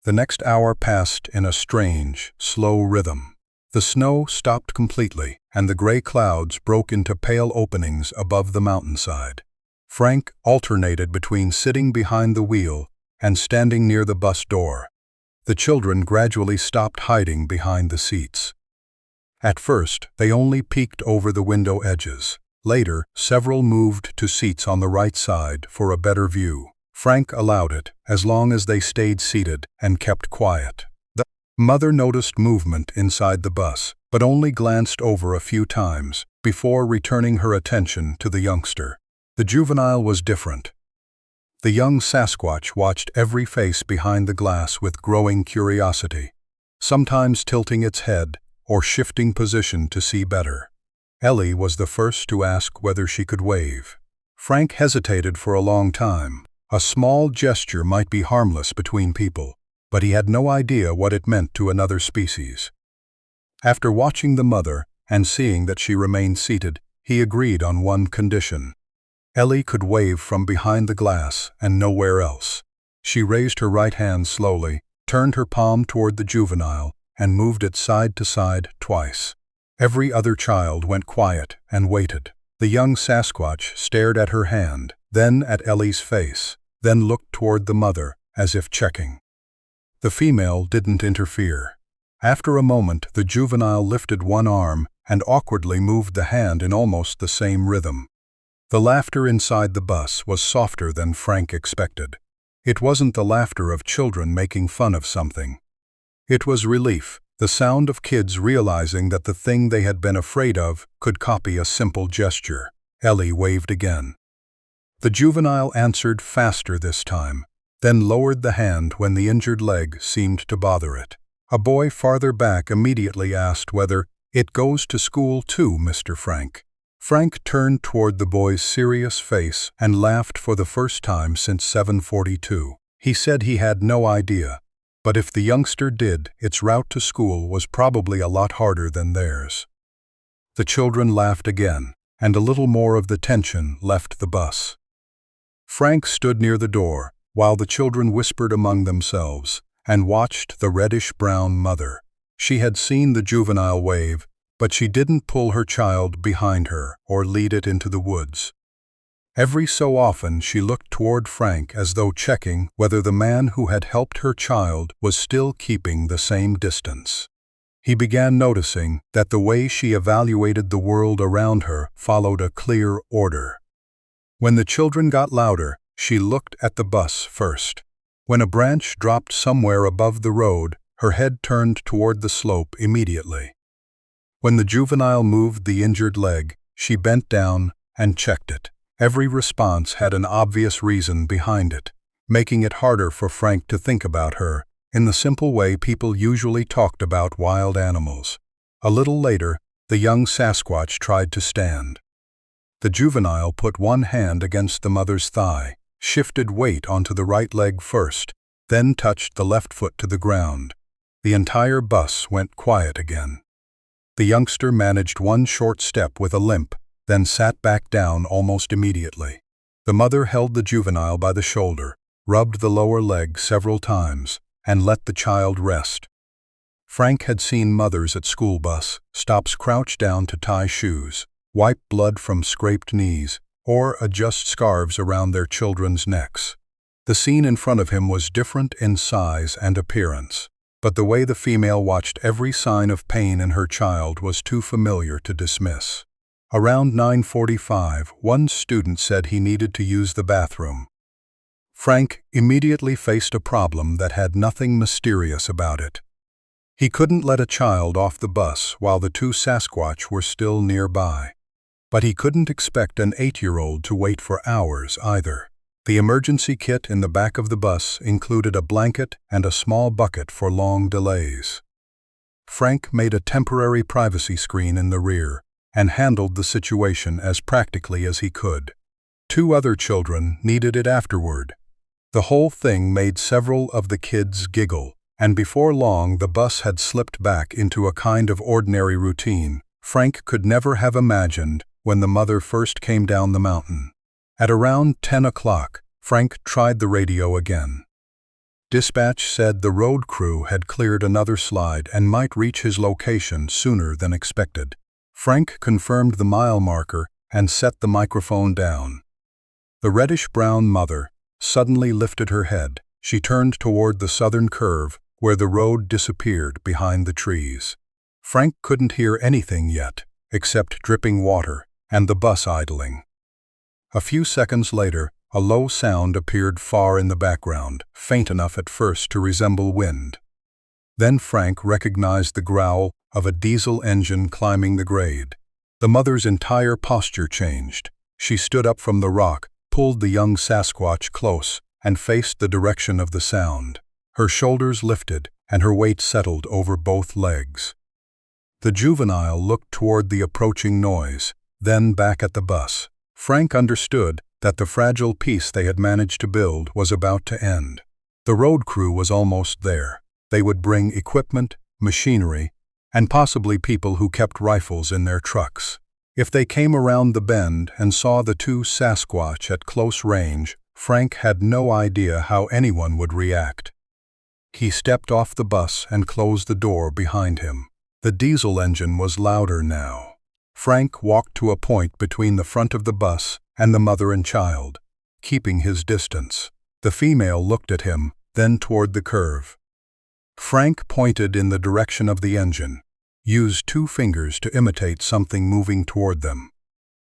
The next hour passed in a strange, slow rhythm. The snow stopped completely, and the gray clouds broke into pale openings above the mountainside. Frank alternated between sitting behind the wheel and standing near the bus door. The children gradually stopped hiding behind the seats. At first, they only peeked over the window edges. Later, several moved to seats on the right side for a better view. Frank allowed it, as long as they stayed seated and kept quiet. The mother noticed movement inside the bus, but only glanced over a few times before returning her attention to the youngster. The juvenile was different. The young Sasquatch watched every face behind the glass with growing curiosity, sometimes tilting its head or shifting position to see better. Ellie was the first to ask whether she could wave. Frank hesitated for a long time. A small gesture might be harmless between people, but he had no idea what it meant to another species. After watching the mother and seeing that she remained seated, he agreed on one condition. Ellie could wave from behind the glass and nowhere else. She raised her right hand slowly, turned her palm toward the juvenile, and moved it side to side twice. Every other child went quiet and waited. The young Sasquatch stared at her hand, then at Ellie's face, then looked toward the mother, as if checking. The female didn't interfere. After a moment, the juvenile lifted one arm and awkwardly moved the hand in almost the same rhythm. The laughter inside the bus was softer than Frank expected. It wasn't the laughter of children making fun of something. It was relief, the sound of kids realizing that the thing they had been afraid of could copy a simple gesture. Ellie waved again. The juvenile answered faster this time, then lowered the hand when the injured leg seemed to bother it. A boy farther back immediately asked whether "It goes to school too, Mr. Frank." Frank turned toward the boy's serious face and laughed for the first time since 742. He said he had no idea, but if the youngster did, its route to school was probably a lot harder than theirs. The children laughed again, and a little more of the tension left the bus. Frank stood near the door, while the children whispered among themselves, and watched the reddish-brown mother. She had seen the juvenile wave, but she didn't pull her child behind her or lead it into the woods. Every so often she looked toward Frank as though checking whether the man who had helped her child was still keeping the same distance. He began noticing that the way she evaluated the world around her followed a clear order. When the children got louder, she looked at the bus first. When a branch dropped somewhere above the road, her head turned toward the slope immediately. When the juvenile moved the injured leg, she bent down and checked it. Every response had an obvious reason behind it, making it harder for Frank to think about her in the simple way people usually talked about wild animals. A little later, the young Sasquatch tried to stand. The juvenile put one hand against the mother's thigh, shifted weight onto the right leg first, then touched the left foot to the ground. The entire bus went quiet again. The youngster managed one short step with a limp, then sat back down almost immediately. The mother held the juvenile by the shoulder, rubbed the lower leg several times, and let the child rest. Frank had seen mothers at school bus stops crouch down to tie shoes, wipe blood from scraped knees, or adjust scarves around their children's necks. The scene in front of him was different in size and appearance, but the way the female watched every sign of pain in her child was too familiar to dismiss. Around 9:45, one student said he needed to use the bathroom. Frank immediately faced a problem that had nothing mysterious about it. He couldn't let a child off the bus while the two Sasquatch were still nearby. But he couldn't expect an 8-year-old to wait for hours either. The emergency kit in the back of the bus included a blanket and a small bucket for long delays. Frank made a temporary privacy screen in the rear and handled the situation as practically as he could. 2 other children needed it afterward. The whole thing made several of the kids giggle, and before long the bus had slipped back into a kind of ordinary routine Frank could never have imagined when the mother first came down the mountain. At around 10 o'clock, Frank tried the radio again. Dispatch said the road crew had cleared another slide and might reach his location sooner than expected. Frank confirmed the mile marker and set the microphone down. The reddish-brown mother suddenly lifted her head. She turned toward the southern curve where the road disappeared behind the trees. Frank couldn't hear anything yet, except dripping water and the bus idling. A few seconds later, a low sound appeared far in the background, faint enough at first to resemble wind. Then Frank recognized the growl of a diesel engine climbing the grade. The mother's entire posture changed. She stood up from the rock, pulled the young Sasquatch close, and faced the direction of the sound. Her shoulders lifted, and her weight settled over both legs. The juvenile looked toward the approaching noise, then back at the bus. Frank understood that the fragile peace they had managed to build was about to end. The road crew was almost there. They would bring equipment, machinery, and possibly people who kept rifles in their trucks. If they came around the bend and saw the 2 Sasquatch at close range, Frank had no idea how anyone would react. He stepped off the bus and closed the door behind him. The diesel engine was louder now. Frank walked to a point between the front of the bus and the mother and child, keeping his distance. The female looked at him, then toward the curve. Frank pointed in the direction of the engine, used 2 fingers to imitate something moving toward them,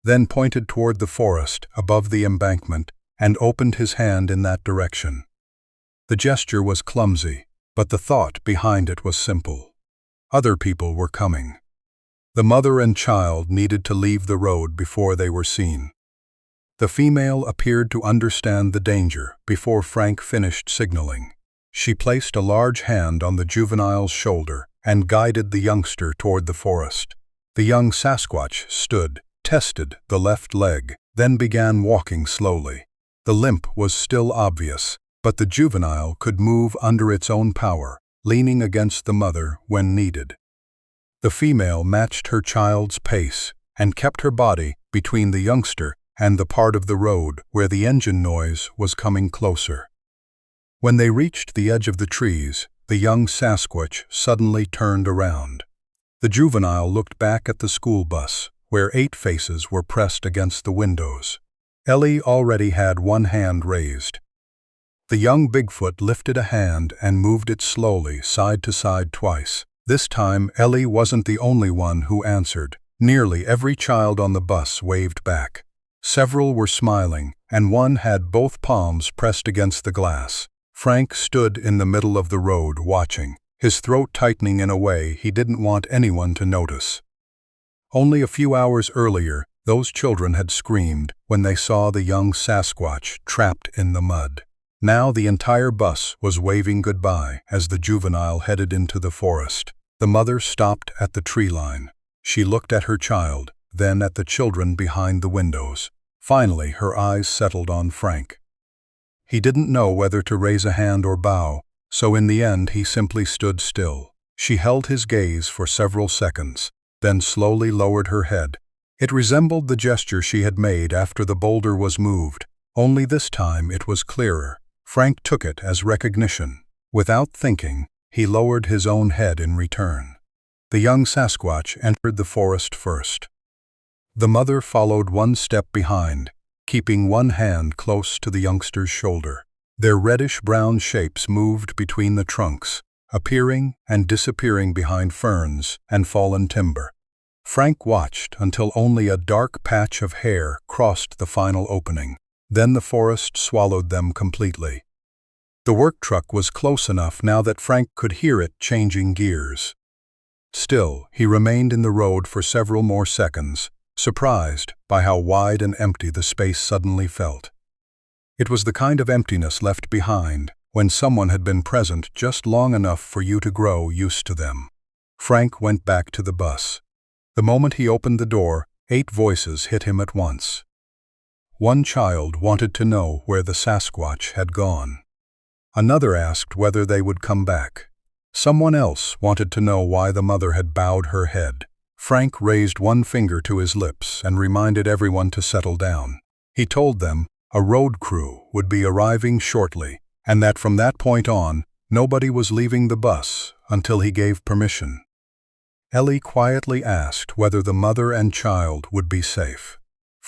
then pointed toward the forest above the embankment and opened his hand in that direction. The gesture was clumsy, but the thought behind it was simple. Other people were coming. The mother and child needed to leave the road before they were seen. The female appeared to understand the danger before Frank finished signaling. She placed a large hand on the juvenile's shoulder and guided the youngster toward the forest. The young Sasquatch stood, tested the left leg, then began walking slowly. The limp was still obvious, but the juvenile could move under its own power, leaning against the mother when needed. The female matched her child's pace and kept her body between the youngster and the part of the road where the engine noise was coming closer. When they reached the edge of the trees, the young Sasquatch suddenly turned around. The juvenile looked back at the school bus, where 8 faces were pressed against the windows. Ellie already had one hand raised. The young Bigfoot lifted a hand and moved it slowly side to side twice. This time, Ellie wasn't the only one who answered. Nearly every child on the bus waved back. Several were smiling, and one had both palms pressed against the glass. Frank stood in the middle of the road watching, his throat tightening in a way he didn't want anyone to notice. Only a few hours earlier, those children had screamed when they saw the young Sasquatch trapped in the mud. Now the entire bus was waving goodbye as the juvenile headed into the forest. The mother stopped at the tree line. She looked at her child, then at the children behind the windows. Finally, her eyes settled on Frank. He didn't know whether to raise a hand or bow, so in the end he simply stood still. She held his gaze for several seconds, then slowly lowered her head. It resembled the gesture she had made after the boulder was moved, only this time it was clearer. Frank took it as recognition. Without thinking, he lowered his own head in return. The young Sasquatch entered the forest first. The mother followed one step behind, keeping one hand close to the youngster's shoulder. Their reddish-brown shapes moved between the trunks, appearing and disappearing behind ferns and fallen timber. Frank watched until only a dark patch of hair crossed the final opening. Then the forest swallowed them completely. The work truck was close enough now that Frank could hear it changing gears. Still, he remained in the road for several more seconds, surprised by how wide and empty the space suddenly felt. It was the kind of emptiness left behind when someone had been present just long enough for you to grow used to them. Frank went back to the bus. The moment he opened the door, 8 voices hit him at once. One child wanted to know where the Sasquatch had gone. Another asked whether they would come back. Someone else wanted to know why the mother had bowed her head. Frank raised one finger to his lips and reminded everyone to settle down. He told them a road crew would be arriving shortly, and that from that point on, nobody was leaving the bus until he gave permission. Ellie quietly asked whether the mother and child would be safe.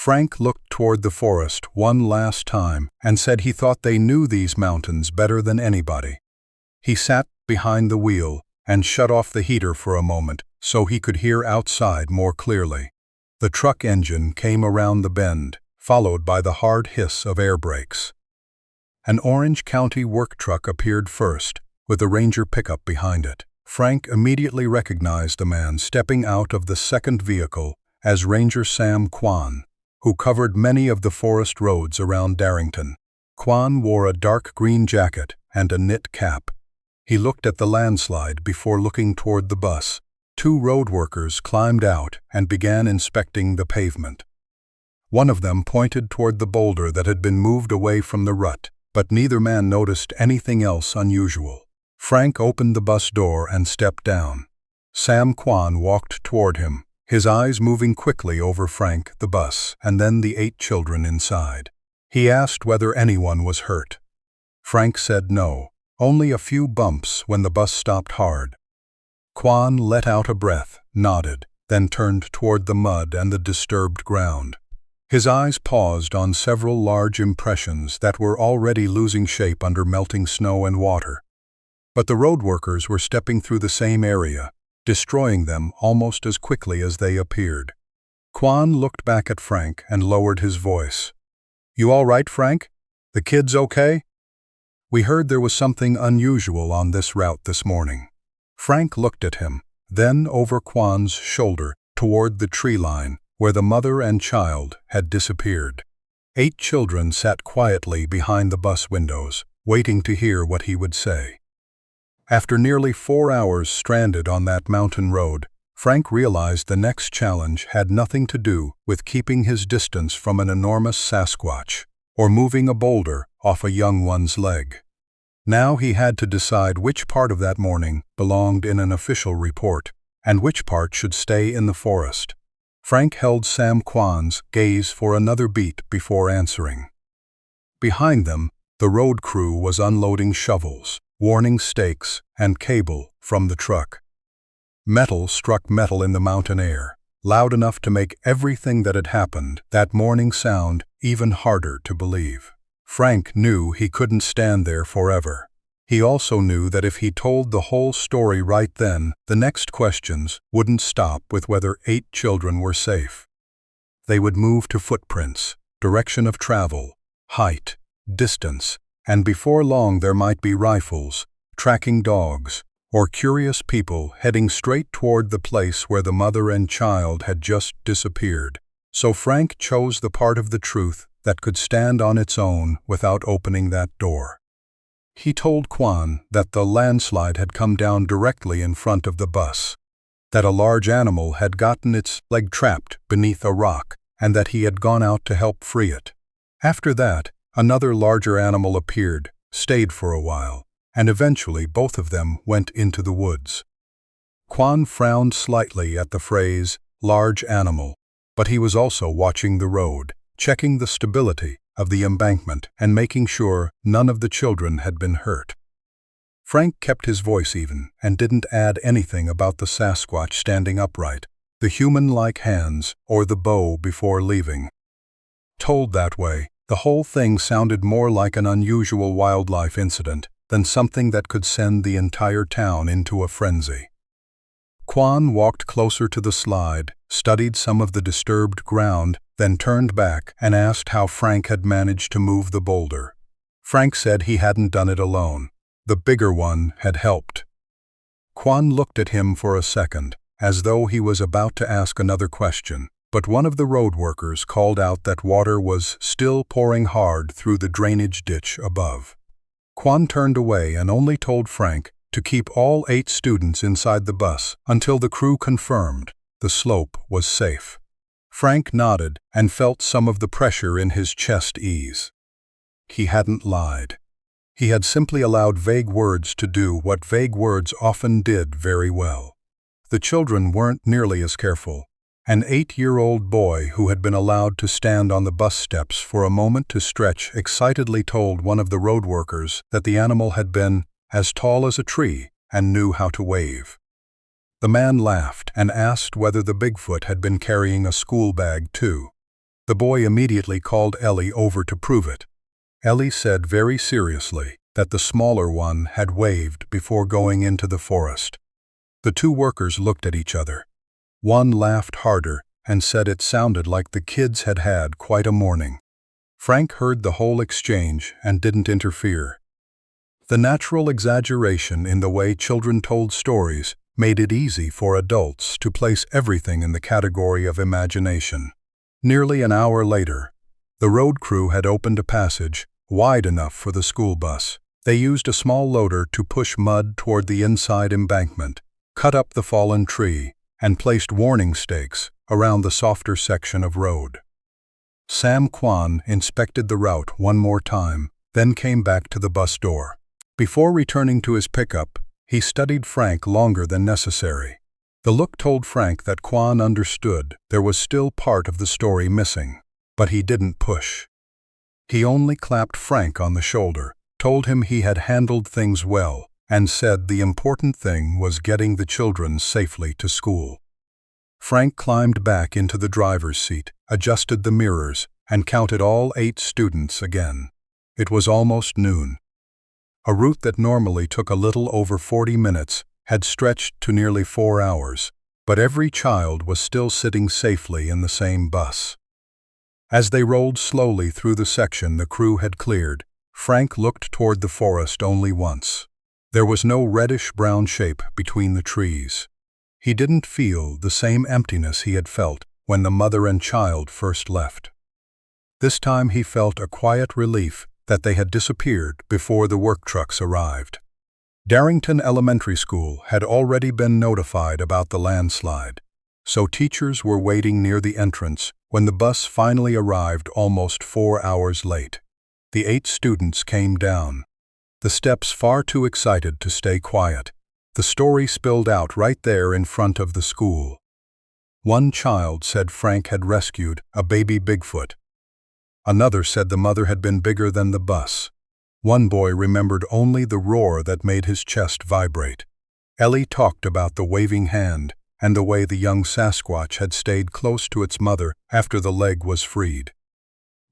Frank looked toward the forest one last time and said he thought they knew these mountains better than anybody. He sat behind the wheel and shut off the heater for a moment so he could hear outside more clearly. The truck engine came around the bend, followed by the hard hiss of air brakes. An Orange County work truck appeared first, with a Ranger pickup behind it. Frank immediately recognized the man stepping out of the second vehicle as Ranger Sam Kwan, who covered many of the forest roads around Darrington. Kwan wore a dark green jacket and a knit cap. He looked at the landslide before looking toward the bus. 2 road workers climbed out and began inspecting the pavement. One of them pointed toward the boulder that had been moved away from the rut, but neither man noticed anything else unusual. Frank opened the bus door and stepped down. Sam Kwan walked toward him, his eyes moving quickly over Frank, the bus, and then the 8 children inside. He asked whether anyone was hurt. Frank said no, only a few bumps when the bus stopped hard. Kwan let out a breath, nodded, then turned toward the mud and the disturbed ground. His eyes paused on several large impressions that were already losing shape under melting snow and water. But the road workers were stepping through the same area, destroying them almost as quickly as they appeared. Kwan looked back at Frank and lowered his voice. "You all right, Frank? The kids okay? We heard there was something unusual on this route this morning." Frank looked at him, then over Kwan's shoulder toward the tree line where the mother and child had disappeared. 8 children sat quietly behind the bus windows, waiting to hear what he would say. After nearly 4 hours stranded on that mountain road, Frank realized the next challenge had nothing to do with keeping his distance from an enormous Sasquatch or moving a boulder off a young one's leg. Now he had to decide which part of that morning belonged in an official report and which part should stay in the forest. Frank held Sam Kwan's gaze for another beat before answering. Behind them, the road crew was unloading shovels, warning stakes, and cable from the truck. Metal struck metal in the mountain air, loud enough to make everything that had happened that morning sound even harder to believe. Frank knew he couldn't stand there forever. He also knew that if he told the whole story right then, the next questions wouldn't stop with whether 8 children were safe. They would move to footprints, direction of travel, height, distance, and before long there might be rifles, tracking dogs, or curious people heading straight toward the place where the mother and child had just disappeared. So Frank chose the part of the truth that could stand on its own without opening that door. He told Kwan that the landslide had come down directly in front of the bus, that a large animal had gotten its leg trapped beneath a rock, and that he had gone out to help free it. After that, another larger animal appeared, stayed for a while, and eventually both of them went into the woods. Kwan frowned slightly at the phrase, "large animal," but he was also watching the road, checking the stability of the embankment and making sure none of the children had been hurt. Frank kept his voice even and didn't add anything about the Sasquatch standing upright, the human-like hands, or the bow before leaving. Told that way, the whole thing sounded more like an unusual wildlife incident than something that could send the entire town into a frenzy. Kwan walked closer to the slide, studied some of the disturbed ground, then turned back and asked how Frank had managed to move the boulder. Frank said he hadn't done it alone. The bigger one had helped. Quan looked at him for a second, as though he was about to ask another question, but one of the road workers called out that water was still pouring hard through the drainage ditch above. Quan turned away and only told Frank to keep all 8 students inside the bus until the crew confirmed the slope was safe. Frank nodded and felt some of the pressure in his chest ease. He hadn't lied. He had simply allowed vague words to do what vague words often did very well. The children weren't nearly as careful. An 8-year-old boy who had been allowed to stand on the bus steps for a moment to stretch excitedly told one of the road workers that the animal had been as tall as a tree and knew how to wave. The man laughed and asked whether the Bigfoot had been carrying a school bag too. The boy immediately called Ellie over to prove it. Ellie said very seriously that the smaller one had waved before going into the forest. The 2 workers looked at each other. One laughed harder and said it sounded like the kids had had quite a morning. Frank heard the whole exchange and didn't interfere. The natural exaggeration in the way children told stories made it easy for adults to place everything in the category of imagination. Nearly an hour later, the road crew had opened a passage wide enough for the school bus. They used a small loader to push mud toward the inside embankment, cut up the fallen tree, and placed warning stakes around the softer section of road. Sam Quan inspected the route one more time, then came back to the bus door. Before returning to his pickup, he studied Frank longer than necessary. The look told Frank that Quan understood there was still part of the story missing, but he didn't push. He only clapped Frank on the shoulder, told him he had handled things well, and said the important thing was getting the children safely to school. Frank climbed back into the driver's seat, adjusted the mirrors, and counted all 8 students again. It was almost noon. A route that normally took a little over 40 minutes had stretched to nearly 4 hours, but every child was still sitting safely in the same bus. As they rolled slowly through the section the crew had cleared, Frank looked toward the forest only once. There was no reddish-brown shape between the trees. He didn't feel the same emptiness he had felt when the mother and child first left. This time he felt a quiet relief that they had disappeared before the work trucks arrived. Darrington Elementary School had already been notified about the landslide, so teachers were waiting near the entrance when the bus finally arrived almost 4 hours late. The 8 students came down, the steps far too excited to stay quiet. The story spilled out right there in front of the school. One child said Frank had rescued a baby Bigfoot. Another said the mother had been bigger than the bus. One boy remembered only the roar that made his chest vibrate. Ellie talked about the waving hand and the way the young Sasquatch had stayed close to its mother after the leg was freed.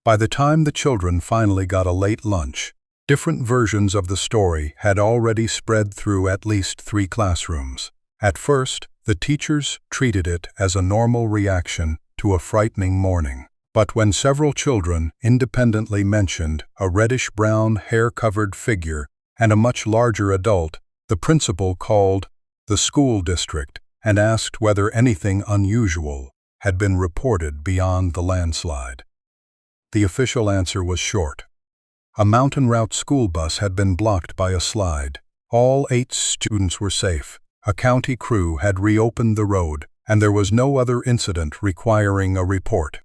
By the time the children finally got a late lunch, different versions of the story had already spread through at least 3 classrooms. At first, the teachers treated it as a normal reaction to a frightening morning. But when several children independently mentioned a reddish-brown hair-covered figure and a much larger adult, the principal called the school district and asked whether anything unusual had been reported beyond the landslide. The official answer was short. A mountain route school bus had been blocked by a slide. All 8 students were safe. A county crew had reopened the road, and there was no other incident requiring a report.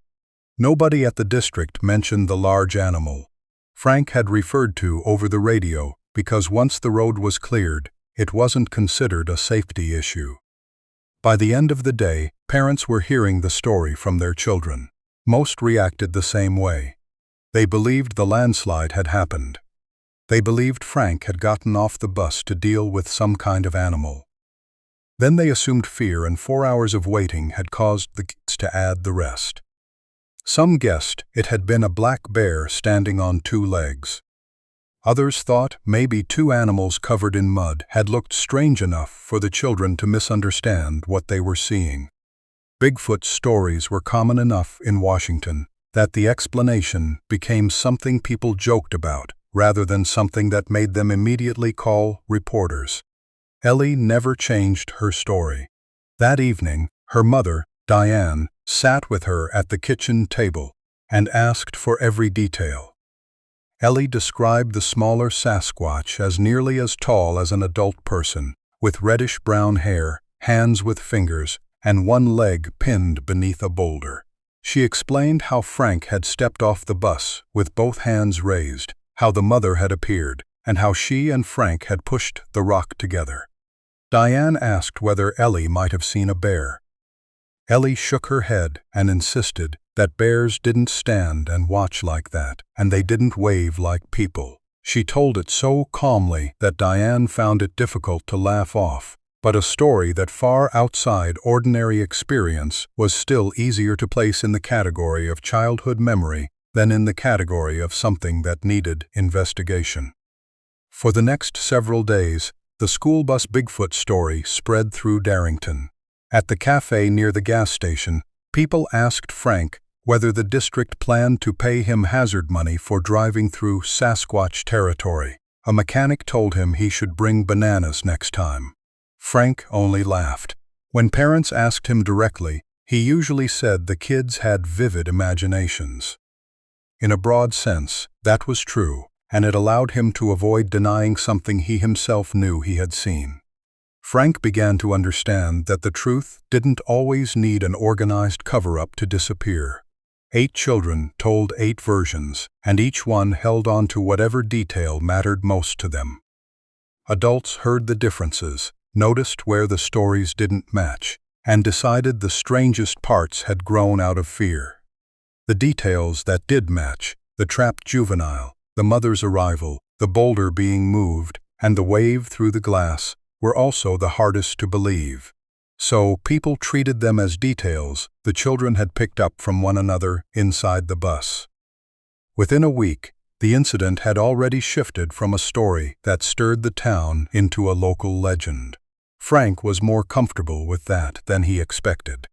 Nobody at the district mentioned the large animal Frank had referred to over the radio because once the road was cleared, it wasn't considered a safety issue. By the end of the day, parents were hearing the story from their children. Most reacted the same way. They believed the landslide had happened. They believed Frank had gotten off the bus to deal with some kind of animal. Then they assumed fear and 4 hours of waiting had caused the kids to add the rest. Some guessed it had been a black bear standing on 2 legs. Others thought maybe 2 animals covered in mud had looked strange enough for the children to misunderstand what they were seeing. Bigfoot stories were common enough in Washington that the explanation became something people joked about rather than something that made them immediately call reporters. Ellie never changed her story. That evening, her mother, Diane, sat with her at the kitchen table and asked for every detail. Ellie described the smaller Sasquatch as nearly as tall as an adult person, with reddish-brown hair, hands with fingers, and one leg pinned beneath a boulder. She explained how Frank had stepped off the bus with both hands raised, how the mother had appeared, and how she and Frank had pushed the rock together. Diane asked whether Ellie might have seen a bear. Ellie shook her head and insisted that bears didn't stand and watch like that, and they didn't wave like people. She told it so calmly that Diane found it difficult to laugh off, but a story that far outside ordinary experience was still easier to place in the category of childhood memory than in the category of something that needed investigation. For the next several days, the school bus Bigfoot story spread through Darrington. At the cafe near the gas station, people asked Frank whether the district planned to pay him hazard money for driving through Sasquatch territory. A mechanic told him he should bring bananas next time. Frank only laughed. When parents asked him directly, he usually said the kids had vivid imaginations. In a broad sense, that was true, and it allowed him to avoid denying something he himself knew he had seen. Frank began to understand that the truth didn't always need an organized cover-up to disappear. 8 children told 8 versions, and each one held on to whatever detail mattered most to them. Adults heard the differences, noticed where the stories didn't match, and decided the strangest parts had grown out of fear. The details that did match, the trapped juvenile, the mother's arrival, the boulder being moved, and the wave through the glass, were also the hardest to believe. So people treated them as details the children had picked up from one another inside the bus. Within a week, the incident had already shifted from a story that stirred the town into a local legend. Frank was more comfortable with that than he expected.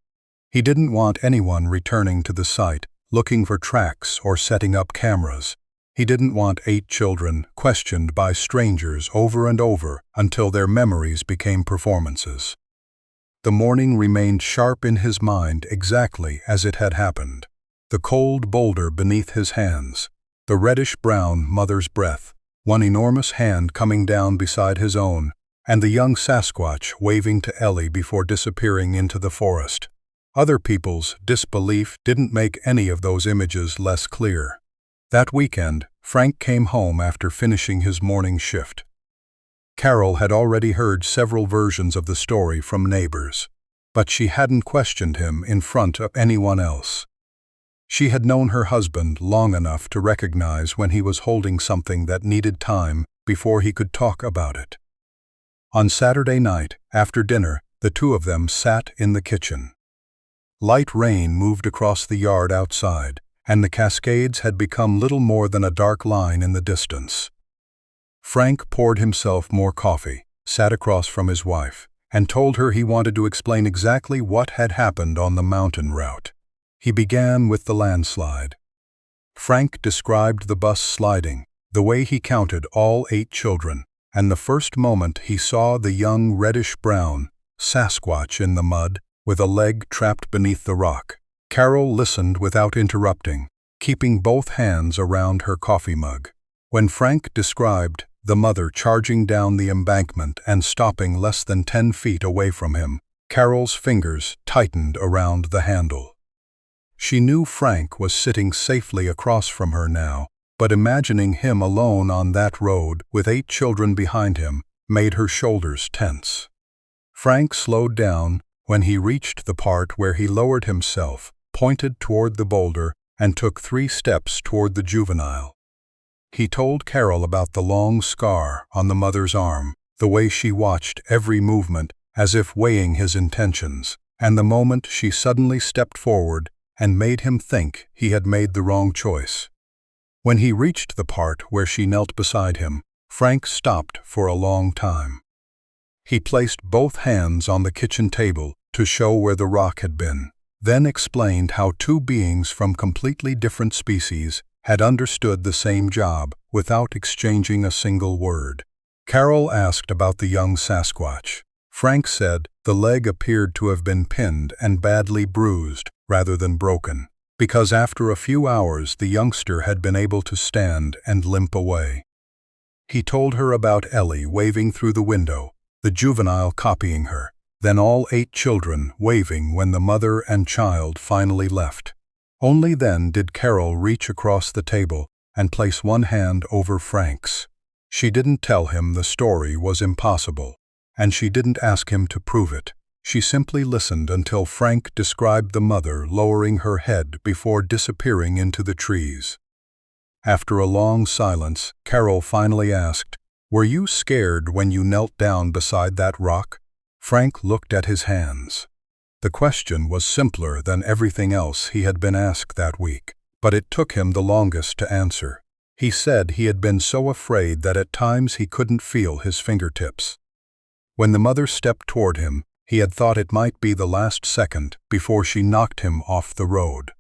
He didn't want anyone returning to the site, looking for tracks or setting up cameras. He didn't want 8 children questioned by strangers over and over until their memories became performances. The morning remained sharp in his mind exactly as it had happened. The cold boulder beneath his hands, the reddish-brown mother's breath, one enormous hand coming down beside his own, and the young Sasquatch waving to Ellie before disappearing into the forest. Other people's disbelief didn't make any of those images less clear. That weekend, Frank came home after finishing his morning shift. Carol had already heard several versions of the story from neighbors, but she hadn't questioned him in front of anyone else. She had known her husband long enough to recognize when he was holding something that needed time before he could talk about it. On Saturday night, after dinner, the two of them sat in the kitchen. Light rain moved across the yard outside, and the Cascades had become little more than a dark line in the distance. Frank poured himself more coffee, sat across from his wife, and told her he wanted to explain exactly what had happened on the mountain route. He began with the landslide. Frank described the bus sliding, the way he counted all 8 children, and the first moment he saw the young reddish-brown Sasquatch in the mud with a leg trapped beneath the rock. Carol listened without interrupting, keeping both hands around her coffee mug. When Frank described the mother charging down the embankment and stopping less than 10 feet away from him, Carol's fingers tightened around the handle. She knew Frank was sitting safely across from her now, but imagining him alone on that road with 8 children behind him made her shoulders tense. Frank slowed down when he reached the part where he lowered himself, pointed toward the boulder, and took 3 steps toward the juvenile. He told Carol about the long scar on the mother's arm, the way she watched every movement as if weighing his intentions, and the moment she suddenly stepped forward and made him think he had made the wrong choice. When he reached the part where she knelt beside him, Frank stopped for a long time. He placed both hands on the kitchen table to show where the rock had been, then explained how two beings from completely different species had understood the same job without exchanging a single word. Carol asked about the young Sasquatch. Frank said the leg appeared to have been pinned and badly bruised rather than broken, because after a few hours the youngster had been able to stand and limp away. He told her about Ellie waving through the window, the juvenile copying her, then all 8 children waving when the mother and child finally left. Only then did Carol reach across the table and place one hand over Frank's. She didn't tell him the story was impossible, and she didn't ask him to prove it. She simply listened until Frank described the mother lowering her head before disappearing into the trees. After a long silence, Carol finally asked, "Were you scared when you knelt down beside that rock?" Frank looked at his hands. The question was simpler than everything else he had been asked that week, but it took him the longest to answer. He said he had been so afraid that at times he couldn't feel his fingertips. When the mother stepped toward him, he had thought it might be the last second before she knocked him off the road.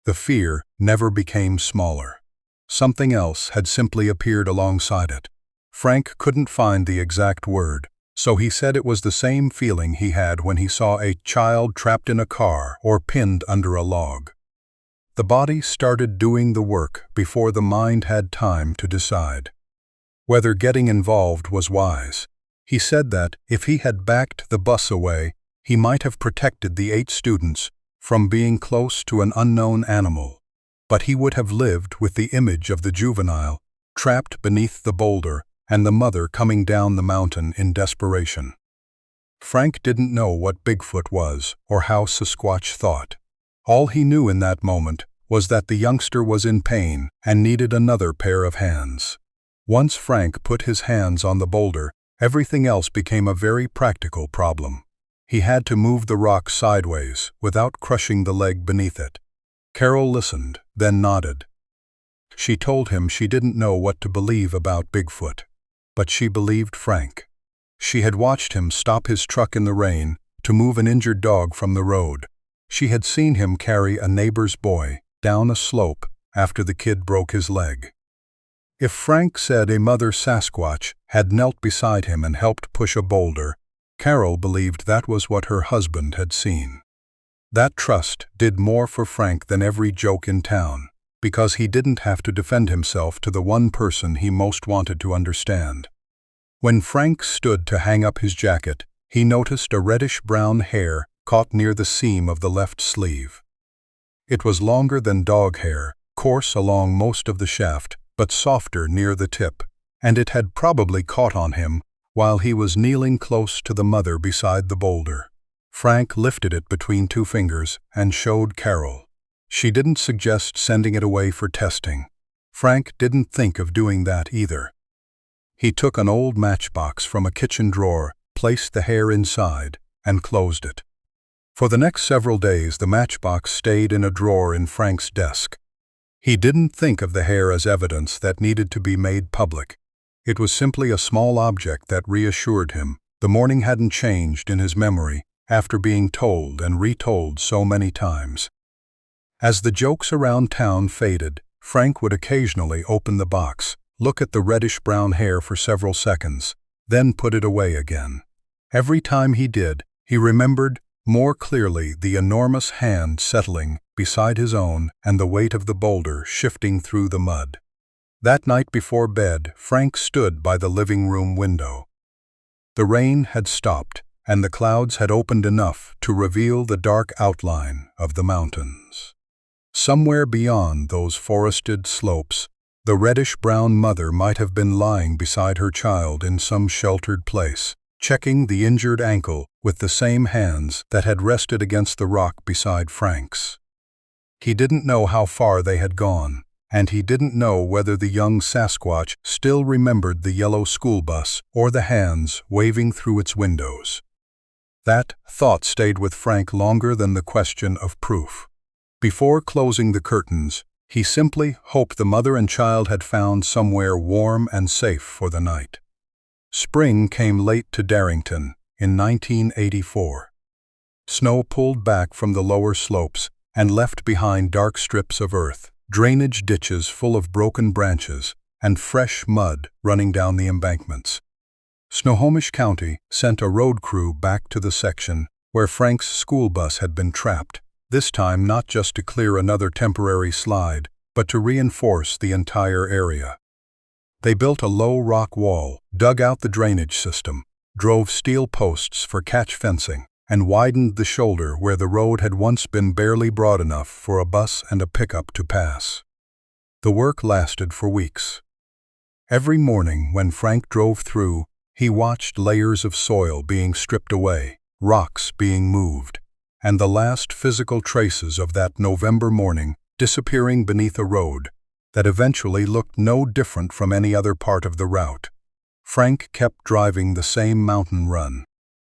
The fear never became smaller. Something else had simply appeared alongside it. Frank couldn't find the exact word, so he said it was the same feeling he had when he saw a child trapped in a car or pinned under a log. The body started doing the work before the mind had time to decide whether getting involved was wise. He said that if he had backed the bus away, he might have protected the 8 students from being close to an unknown animal, but he would have lived with the image of the juvenile trapped beneath the boulder and the mother coming down the mountain in desperation. Frank didn't know what Bigfoot was or how Sasquatch thought. All he knew in that moment was that the youngster was in pain and needed another pair of hands. Once Frank put his hands on the boulder, everything else became a very practical problem. He had to move the rock sideways without crushing the leg beneath it. Carol listened, then nodded. She told him she didn't know what to believe about Bigfoot, but she believed Frank. She had watched him stop his truck in the rain to move an injured dog from the road. She had seen him carry a neighbor's boy down a slope after the kid broke his leg. If Frank said a mother Sasquatch had knelt beside him and helped push a boulder, Carol believed that was what her husband had seen. That trust did more for Frank than every joke in town, because he didn't have to defend himself to the one person he most wanted to understand. When Frank stood to hang up his jacket, he noticed a reddish-brown hair caught near the seam of the left sleeve. It was longer than dog hair, coarse along most of the shaft, but softer near the tip, and it had probably caught on him while he was kneeling close to the mother beside the boulder. Frank lifted it between 2 fingers and showed Carol. She didn't suggest sending it away for testing. Frank didn't think of doing that either. He took an old matchbox from a kitchen drawer, placed the hair inside, and closed it. For the next several days, the matchbox stayed in a drawer in Frank's desk. He didn't think of the hair as evidence that needed to be made public. It was simply a small object that reassured him. The morning hadn't changed in his memory after being told and retold so many times. As the jokes around town faded, Frank would occasionally open the box, look at the reddish-brown hair for several seconds, then put it away again. Every time he did, he remembered more clearly the enormous hand settling beside his own and the weight of the boulder shifting through the mud. That night before bed, Frank stood by the living room window. The rain had stopped, and the clouds had opened enough to reveal the dark outline of the mountains. Somewhere beyond those forested slopes, the reddish-brown mother might have been lying beside her child in some sheltered place, checking the injured ankle with the same hands that had rested against the rock beside Frank's. He didn't know how far they had gone, and he didn't know whether the young Sasquatch still remembered the yellow school bus or the hands waving through its windows. That thought stayed with Frank longer than the question of proof. Before closing the curtains, he simply hoped the mother and child had found somewhere warm and safe for the night. Spring came late to Darrington in 1984. Snow pulled back from the lower slopes and left behind dark strips of earth, drainage ditches full of broken branches, and fresh mud running down the embankments. Snohomish County sent a road crew back to the section where Frank's school bus had been trapped, this time not just to clear another temporary slide, but to reinforce the entire area. They built a low rock wall, dug out the drainage system, drove steel posts for catch fencing, and widened the shoulder where the road had once been barely broad enough for a bus and a pickup to pass. The work lasted for weeks. Every morning when Frank drove through, he watched layers of soil being stripped away, rocks being moved, and the last physical traces of that November morning disappearing beneath a road that eventually looked no different from any other part of the route. Frank kept driving the same mountain run.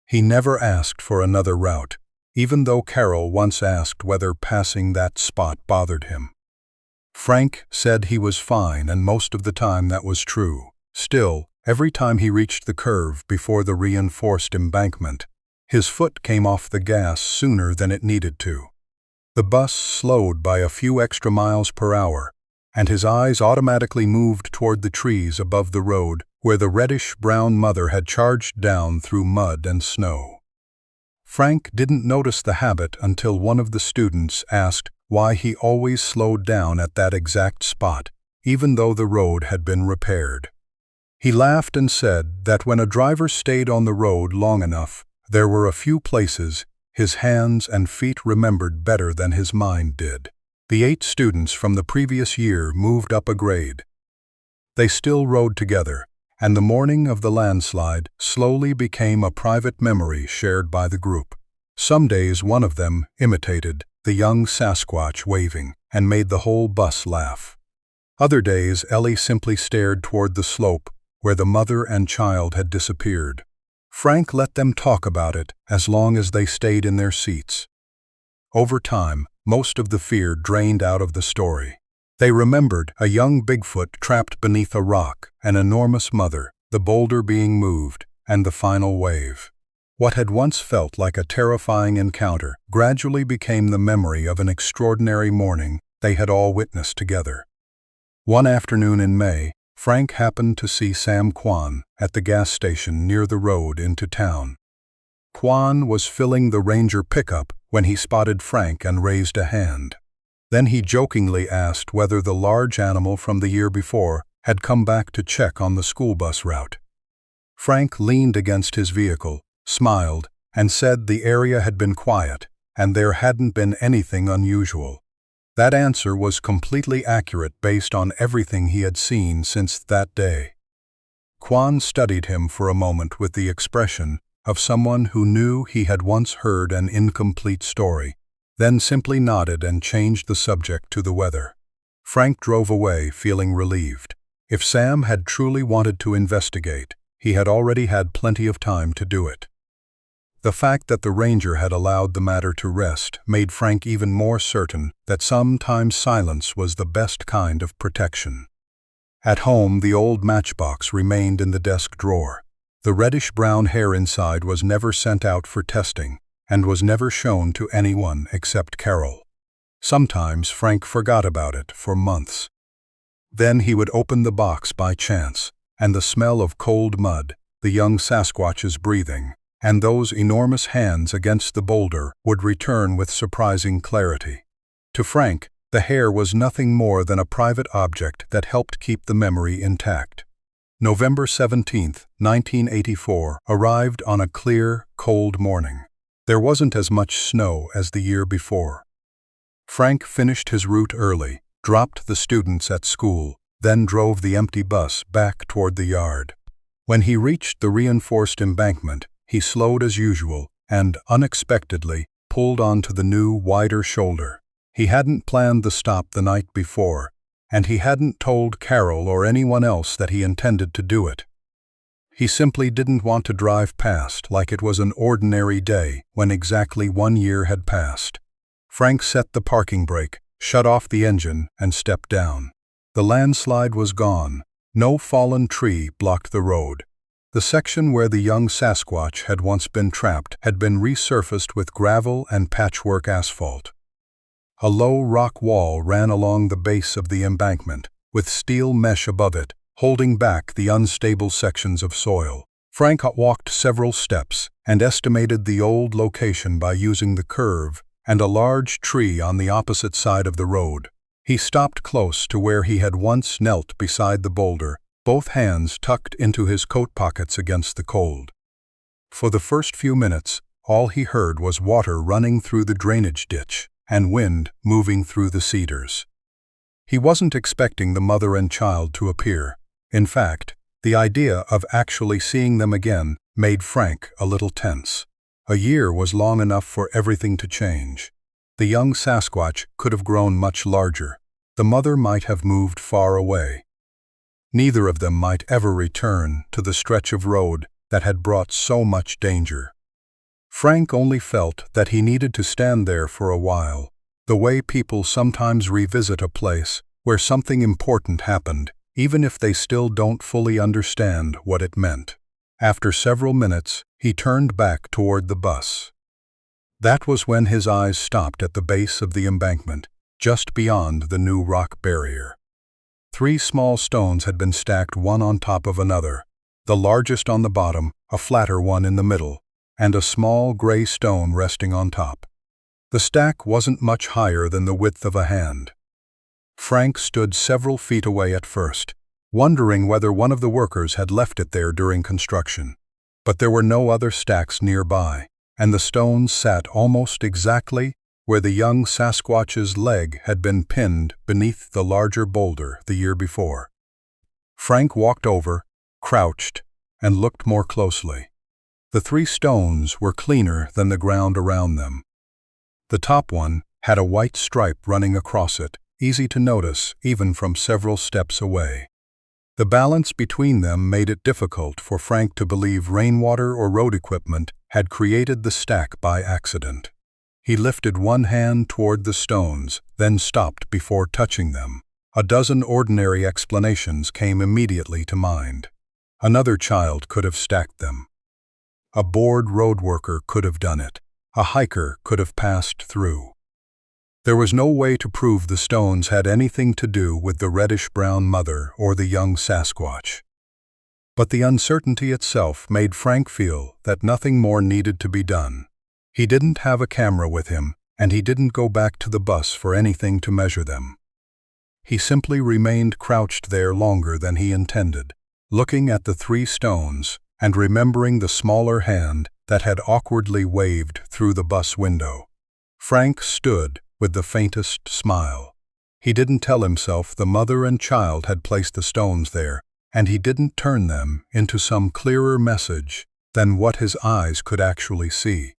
He never asked for another route, even though Carol once asked whether passing that spot bothered him. Frank said he was fine, and most of the time that was true. Still, every time he reached the curve before the reinforced embankment, his foot came off the gas sooner than it needed to. The bus slowed by a few extra miles per hour, and his eyes automatically moved toward the trees above the road where the reddish-brown mother had charged down through mud and snow. Frank didn't notice the habit until one of the students asked why he always slowed down at that exact spot, even though the road had been repaired. He laughed and said that when a driver stayed on the road long enough, there were a few places his hands and feet remembered better than his mind did. The 8 students from the previous year moved up a grade. They still rode together, and the morning of the landslide slowly became a private memory shared by the group. Some days one of them imitated the young Sasquatch waving and made the whole bus laugh. Other days Ellie simply stared toward the slope where the mother and child had disappeared. Frank let them talk about it as long as they stayed in their seats. Over time, most of the fear drained out of the story. They remembered a young Bigfoot trapped beneath a rock, an enormous mother, the boulder being moved, and the final wave. What had once felt like a terrifying encounter gradually became the memory of an extraordinary morning they had all witnessed together. One afternoon in May, Frank happened to see Sam Kwan at the gas station near the road into town. Kwan was filling the Ranger pickup when he spotted Frank and raised a hand. Then he jokingly asked whether the large animal from the year before had come back to check on the school bus route. Frank leaned against his vehicle, smiled, and said the area had been quiet and there hadn't been anything unusual. That answer was completely accurate based on everything he had seen since that day. Kwan studied him for a moment with the expression of someone who knew he had once heard an incomplete story, then simply nodded and changed the subject to the weather. Frank drove away feeling relieved. If Sam had truly wanted to investigate, he had already had plenty of time to do it. The fact that the ranger had allowed the matter to rest made Frank even more certain that sometimes silence was the best kind of protection. At home, the old matchbox remained in the desk drawer. The reddish-brown hair inside was never sent out for testing and was never shown to anyone except Carol. Sometimes Frank forgot about it for months. Then he would open the box by chance, and the smell of cold mud, the young Sasquatch's breathing, and those enormous hands against the boulder would return with surprising clarity. To Frank, the hair was nothing more than a private object that helped keep the memory intact. November 17, 1984, arrived on a clear, cold morning. There wasn't as much snow as the year before. Frank finished his route early, dropped the students at school, then drove the empty bus back toward the yard. When he reached the reinforced embankment, he slowed as usual and, unexpectedly, pulled onto the new, wider shoulder. He hadn't planned the stop the night before, and he hadn't told Carol or anyone else that he intended to do it. He simply didn't want to drive past like it was an ordinary day when exactly 1 year had passed. Frank set the parking brake, shut off the engine, and stepped down. The landslide was gone. No fallen tree blocked the road. The section where the young Sasquatch had once been trapped had been resurfaced with gravel and patchwork asphalt. A low rock wall ran along the base of the embankment, with steel mesh above it, holding back the unstable sections of soil. Frank walked several steps and estimated the old location by using the curve and a large tree on the opposite side of the road. He stopped close to where he had once knelt beside the boulder, both hands tucked into his coat pockets against the cold. For the first few minutes, all he heard was water running through the drainage ditch and wind moving through the cedars. He wasn't expecting the mother and child to appear. In fact, the idea of actually seeing them again made Frank a little tense. A year was long enough for everything to change. The young Sasquatch could have grown much larger. The mother might have moved far away. Neither of them might ever return to the stretch of road that had brought so much danger. Frank only felt that he needed to stand there for a while, the way people sometimes revisit a place where something important happened, even if they still don't fully understand what it meant. After several minutes, he turned back toward the bus. That was when his eyes stopped at the base of the embankment, just beyond the new rock barrier. 3 small stones had been stacked one on top of another, the largest on the bottom, a flatter one in the middle, and a small gray stone resting on top. The stack wasn't much higher than the width of a hand. Frank stood several feet away at first, wondering whether one of the workers had left it there during construction. But there were no other stacks nearby, and the stones sat almost exactly where the young Sasquatch's leg had been pinned beneath the larger boulder the year before. Frank walked over, crouched, and looked more closely. The 3 stones were cleaner than the ground around them. The top one had a white stripe running across it, easy to notice even from several steps away. The balance between them made it difficult for Frank to believe rainwater or road equipment had created the stack by accident. He lifted one hand toward the stones, then stopped before touching them. A dozen ordinary explanations came immediately to mind. Another child could have stacked them. A bored road worker could have done it. A hiker could have passed through. There was no way to prove the stones had anything to do with the reddish-brown mother or the young Sasquatch. But the uncertainty itself made Frank feel that nothing more needed to be done. He didn't have a camera with him, and he didn't go back to the bus for anything to measure them. He simply remained crouched there longer than he intended, looking at the 3 stones and remembering the smaller hand that had awkwardly waved through the bus window. Frank stood with the faintest smile. He didn't tell himself the mother and child had placed the stones there, and he didn't turn them into some clearer message than what his eyes could actually see.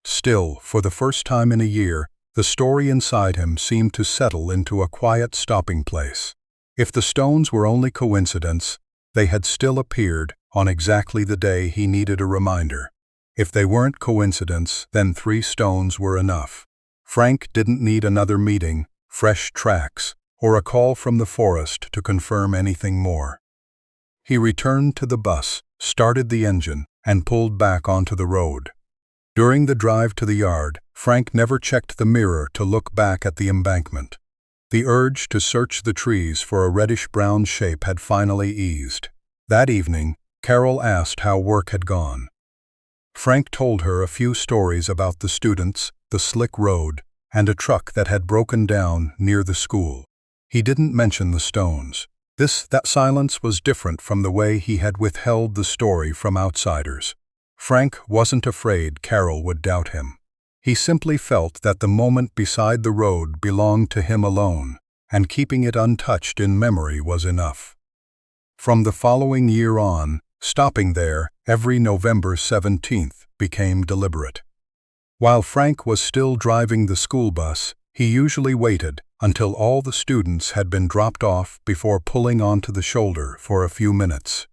Still, for the first time in a year, the story inside him seemed to settle into a quiet stopping place. If the stones were only coincidence, they had still appeared on exactly the day he needed a reminder. If they weren't coincidence, then 3 stones were enough. Frank didn't need another meeting, fresh tracks, or a call from the forest to confirm anything more. He returned to the bus, started the engine, and pulled back onto the road. During the drive to the yard, Frank never checked the mirror to look back at the embankment. The urge to search the trees for a reddish-brown shape had finally eased. That evening, Carol asked how work had gone. Frank told her a few stories about the students, the slick road, and a truck that had broken down near the school. He didn't mention the stones. That silence was different from the way he had withheld the story from outsiders. Frank wasn't afraid Carol would doubt him. He simply felt that the moment beside the road belonged to him alone, and keeping it untouched in memory was enough. From the following year on, stopping there every November 17th became deliberate. While Frank was still driving the school bus, he usually waited until all the students had been dropped off before pulling onto the shoulder for a few minutes.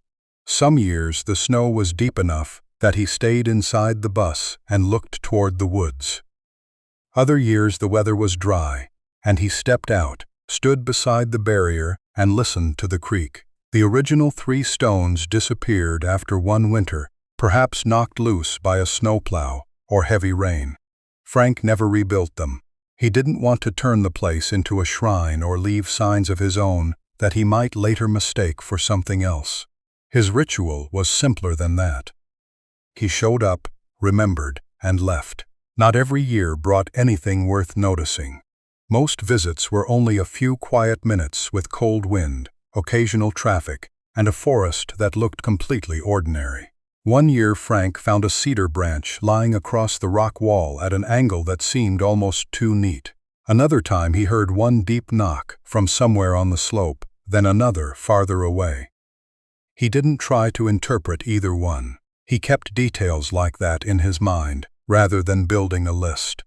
Some years the snow was deep enough that he stayed inside the bus and looked toward the woods. Other years the weather was dry, and he stepped out, stood beside the barrier, and listened to the creek. The original 3 stones disappeared after one winter, perhaps knocked loose by a snowplow or heavy rain. Frank never rebuilt them. He didn't want to turn the place into a shrine or leave signs of his own that he might later mistake for something else. His ritual was simpler than that. He showed up, remembered, and left. Not every year brought anything worth noticing. Most visits were only a few quiet minutes with cold wind, occasional traffic, and a forest that looked completely ordinary. One year Frank found a cedar branch lying across the rock wall at an angle that seemed almost too neat. Another time he heard one deep knock from somewhere on the slope, then another farther away. He didn't try to interpret either one. He kept details like that in his mind, rather than building a list.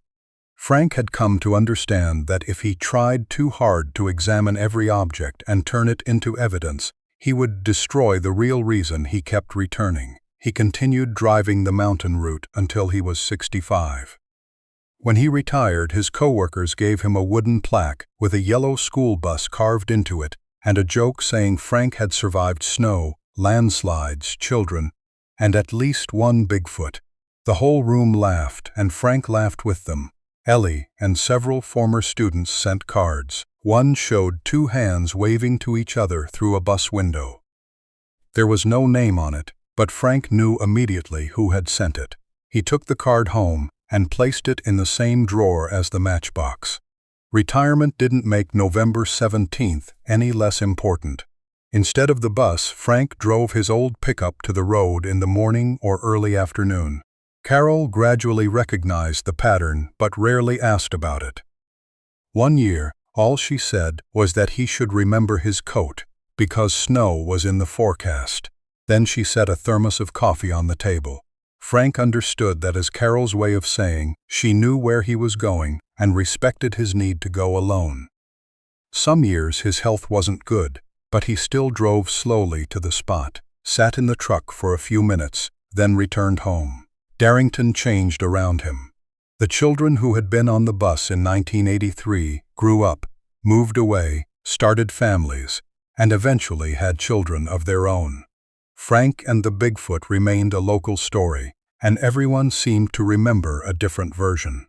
Frank had come to understand that if he tried too hard to examine every object and turn it into evidence, he would destroy the real reason he kept returning. He continued driving the mountain route until he was 65. When he retired, his coworkers gave him a wooden plaque with a yellow school bus carved into it and a joke saying Frank had survived snow, landslides, children, and at least one Bigfoot. The whole room laughed, and Frank laughed with them. Ellie and several former students sent cards. One showed 2 hands waving to each other through a bus window. There was no name on it, but Frank knew immediately who had sent it. He took the card home and placed it in the same drawer as the matchbox. Retirement didn't make November 17th any less important. Instead of the bus, Frank drove his old pickup to the road in the morning or early afternoon. Carol gradually recognized the pattern but rarely asked about it. One year, all she said was that he should remember his coat because snow was in the forecast. Then she set a thermos of coffee on the table. Frank understood that as Carol's way of saying she knew where he was going and respected his need to go alone. Some years his health wasn't good, but he still drove slowly to the spot, sat in the truck for a few minutes, then returned home. Darrington changed around him. The children who had been on the bus in 1983 grew up, moved away, started families, and eventually had children of their own. Frank and the Bigfoot remained a local story, and everyone seemed to remember a different version.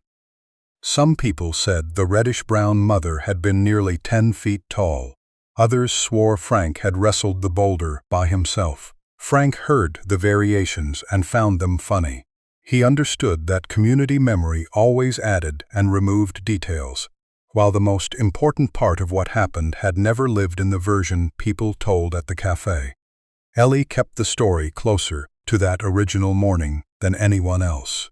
Some people said the reddish-brown mother had been nearly 10 feet tall. Others swore Frank had wrestled the boulder by himself. Frank heard the variations and found them funny. He understood that community memory always added and removed details, while the most important part of what happened had never lived in the version people told at the cafe. Ellie kept the story closer to that original morning than anyone else.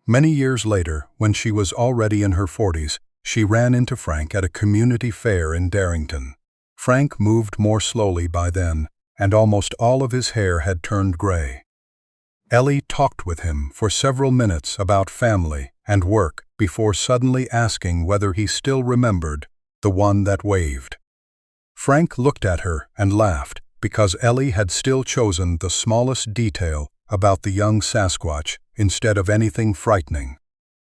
Many years later, when she was already in her 40s, she ran into Frank at a community fair in Darrington. Frank moved more slowly by then, and almost all of his hair had turned gray. Ellie talked with him for several minutes about family and work before suddenly asking whether he still remembered the one that waved. Frank looked at her and laughed because Ellie had still chosen the smallest detail about the young Sasquatch instead of anything frightening.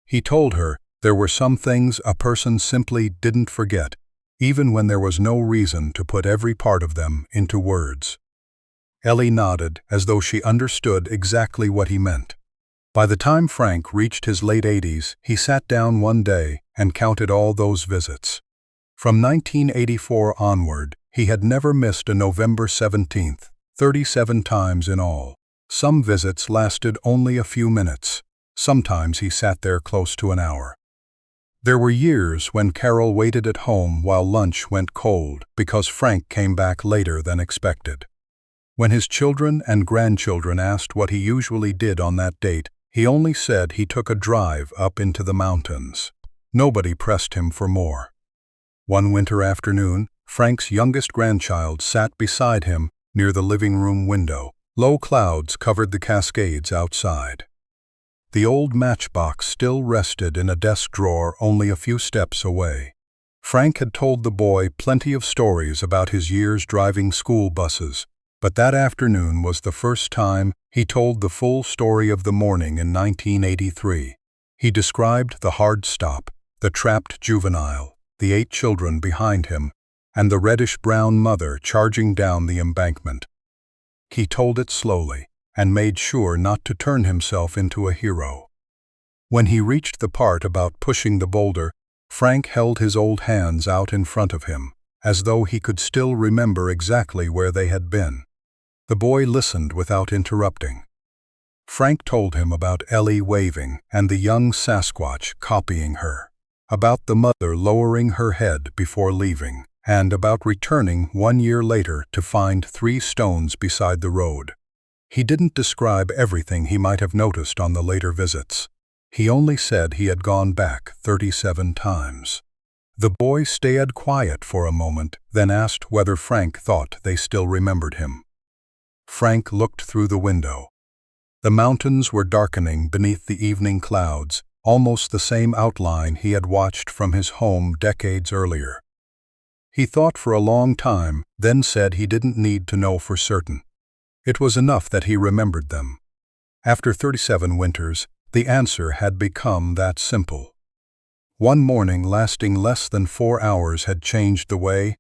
He told her there were some things a person simply didn't forget, even when there was no reason to put every part of them into words. Ellie nodded as though she understood exactly what he meant. By the time Frank reached his late 80s, he sat down one day and counted all those visits. From 1984 onward, he had never missed a November 17th, 37 times in all. Some visits lasted only a few minutes. Sometimes he sat there close to an hour. There were years when Carol waited at home while lunch went cold because Frank came back later than expected. When his children and grandchildren asked what he usually did on that date, he only said he took a drive up into the mountains. Nobody pressed him for more. One winter afternoon, Frank's youngest grandchild sat beside him near the living room window. Low clouds covered the Cascades outside. The old matchbox still rested in a desk drawer only a few steps away. Frank had told the boy plenty of stories about his years driving school buses, but that afternoon was the first time he told the full story of the morning in 1983. He described the hard stop, the trapped juvenile, the 8 children behind him, and the reddish-brown mother charging down the embankment. He told it slowly, and made sure not to turn himself into a hero. When he reached the part about pushing the boulder, Frank held his old hands out in front of him, as though he could still remember exactly where they had been. The boy listened without interrupting. Frank told him about Ellie waving and the young Sasquatch copying her, about the mother lowering her head before leaving, and about returning 1 year later to find 3 stones beside the road. He didn't describe everything he might have noticed on the later visits. He only said he had gone back 37 times. The boy stayed quiet for a moment, then asked whether Frank thought they still remembered him. Frank looked through the window. The mountains were darkening beneath the evening clouds, almost the same outline he had watched from his home decades earlier. He thought for a long time, then said he didn't need to know for certain. It was enough that he remembered them. After 37 winters, the answer had become that simple. One morning lasting less than 4 hours had changed the way.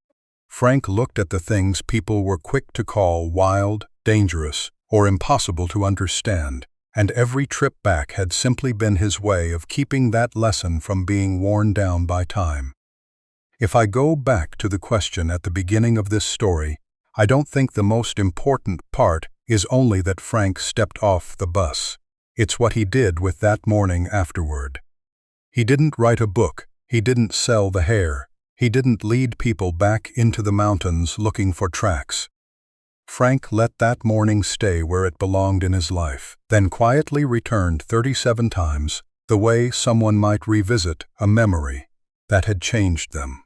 Frank looked at the things people were quick to call wild, dangerous, or impossible to understand, and every trip back had simply been his way of keeping that lesson from being worn down by time. If I go back to the question at the beginning of this story, I don't think the most important part is only that Frank stepped off the bus. It's what he did with that morning afterward. He didn't write a book, he didn't sell the hair, he didn't lead people back into the mountains looking for tracks. Frank let that morning stay where it belonged in his life, then quietly returned 37 times, the way someone might revisit a memory that had changed them.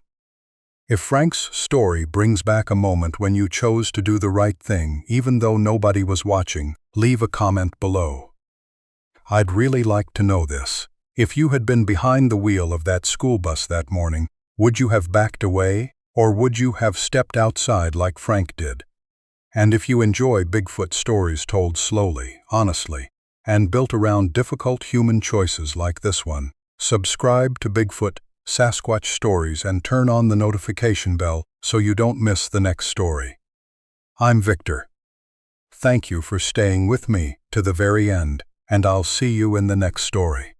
If Frank's story brings back a moment when you chose to do the right thing even though nobody was watching, leave a comment below. I'd really like to know this. If you had been behind the wheel of that school bus that morning, would you have backed away, or would you have stepped outside like Frank did? And if you enjoy Bigfoot stories told slowly, honestly, and built around difficult human choices like this one, subscribe to Bigfoot Sasquatch Stories and turn on the notification bell so you don't miss the next story. I'm Victor. Thank you for staying with me to the very end, and I'll see you in the next story.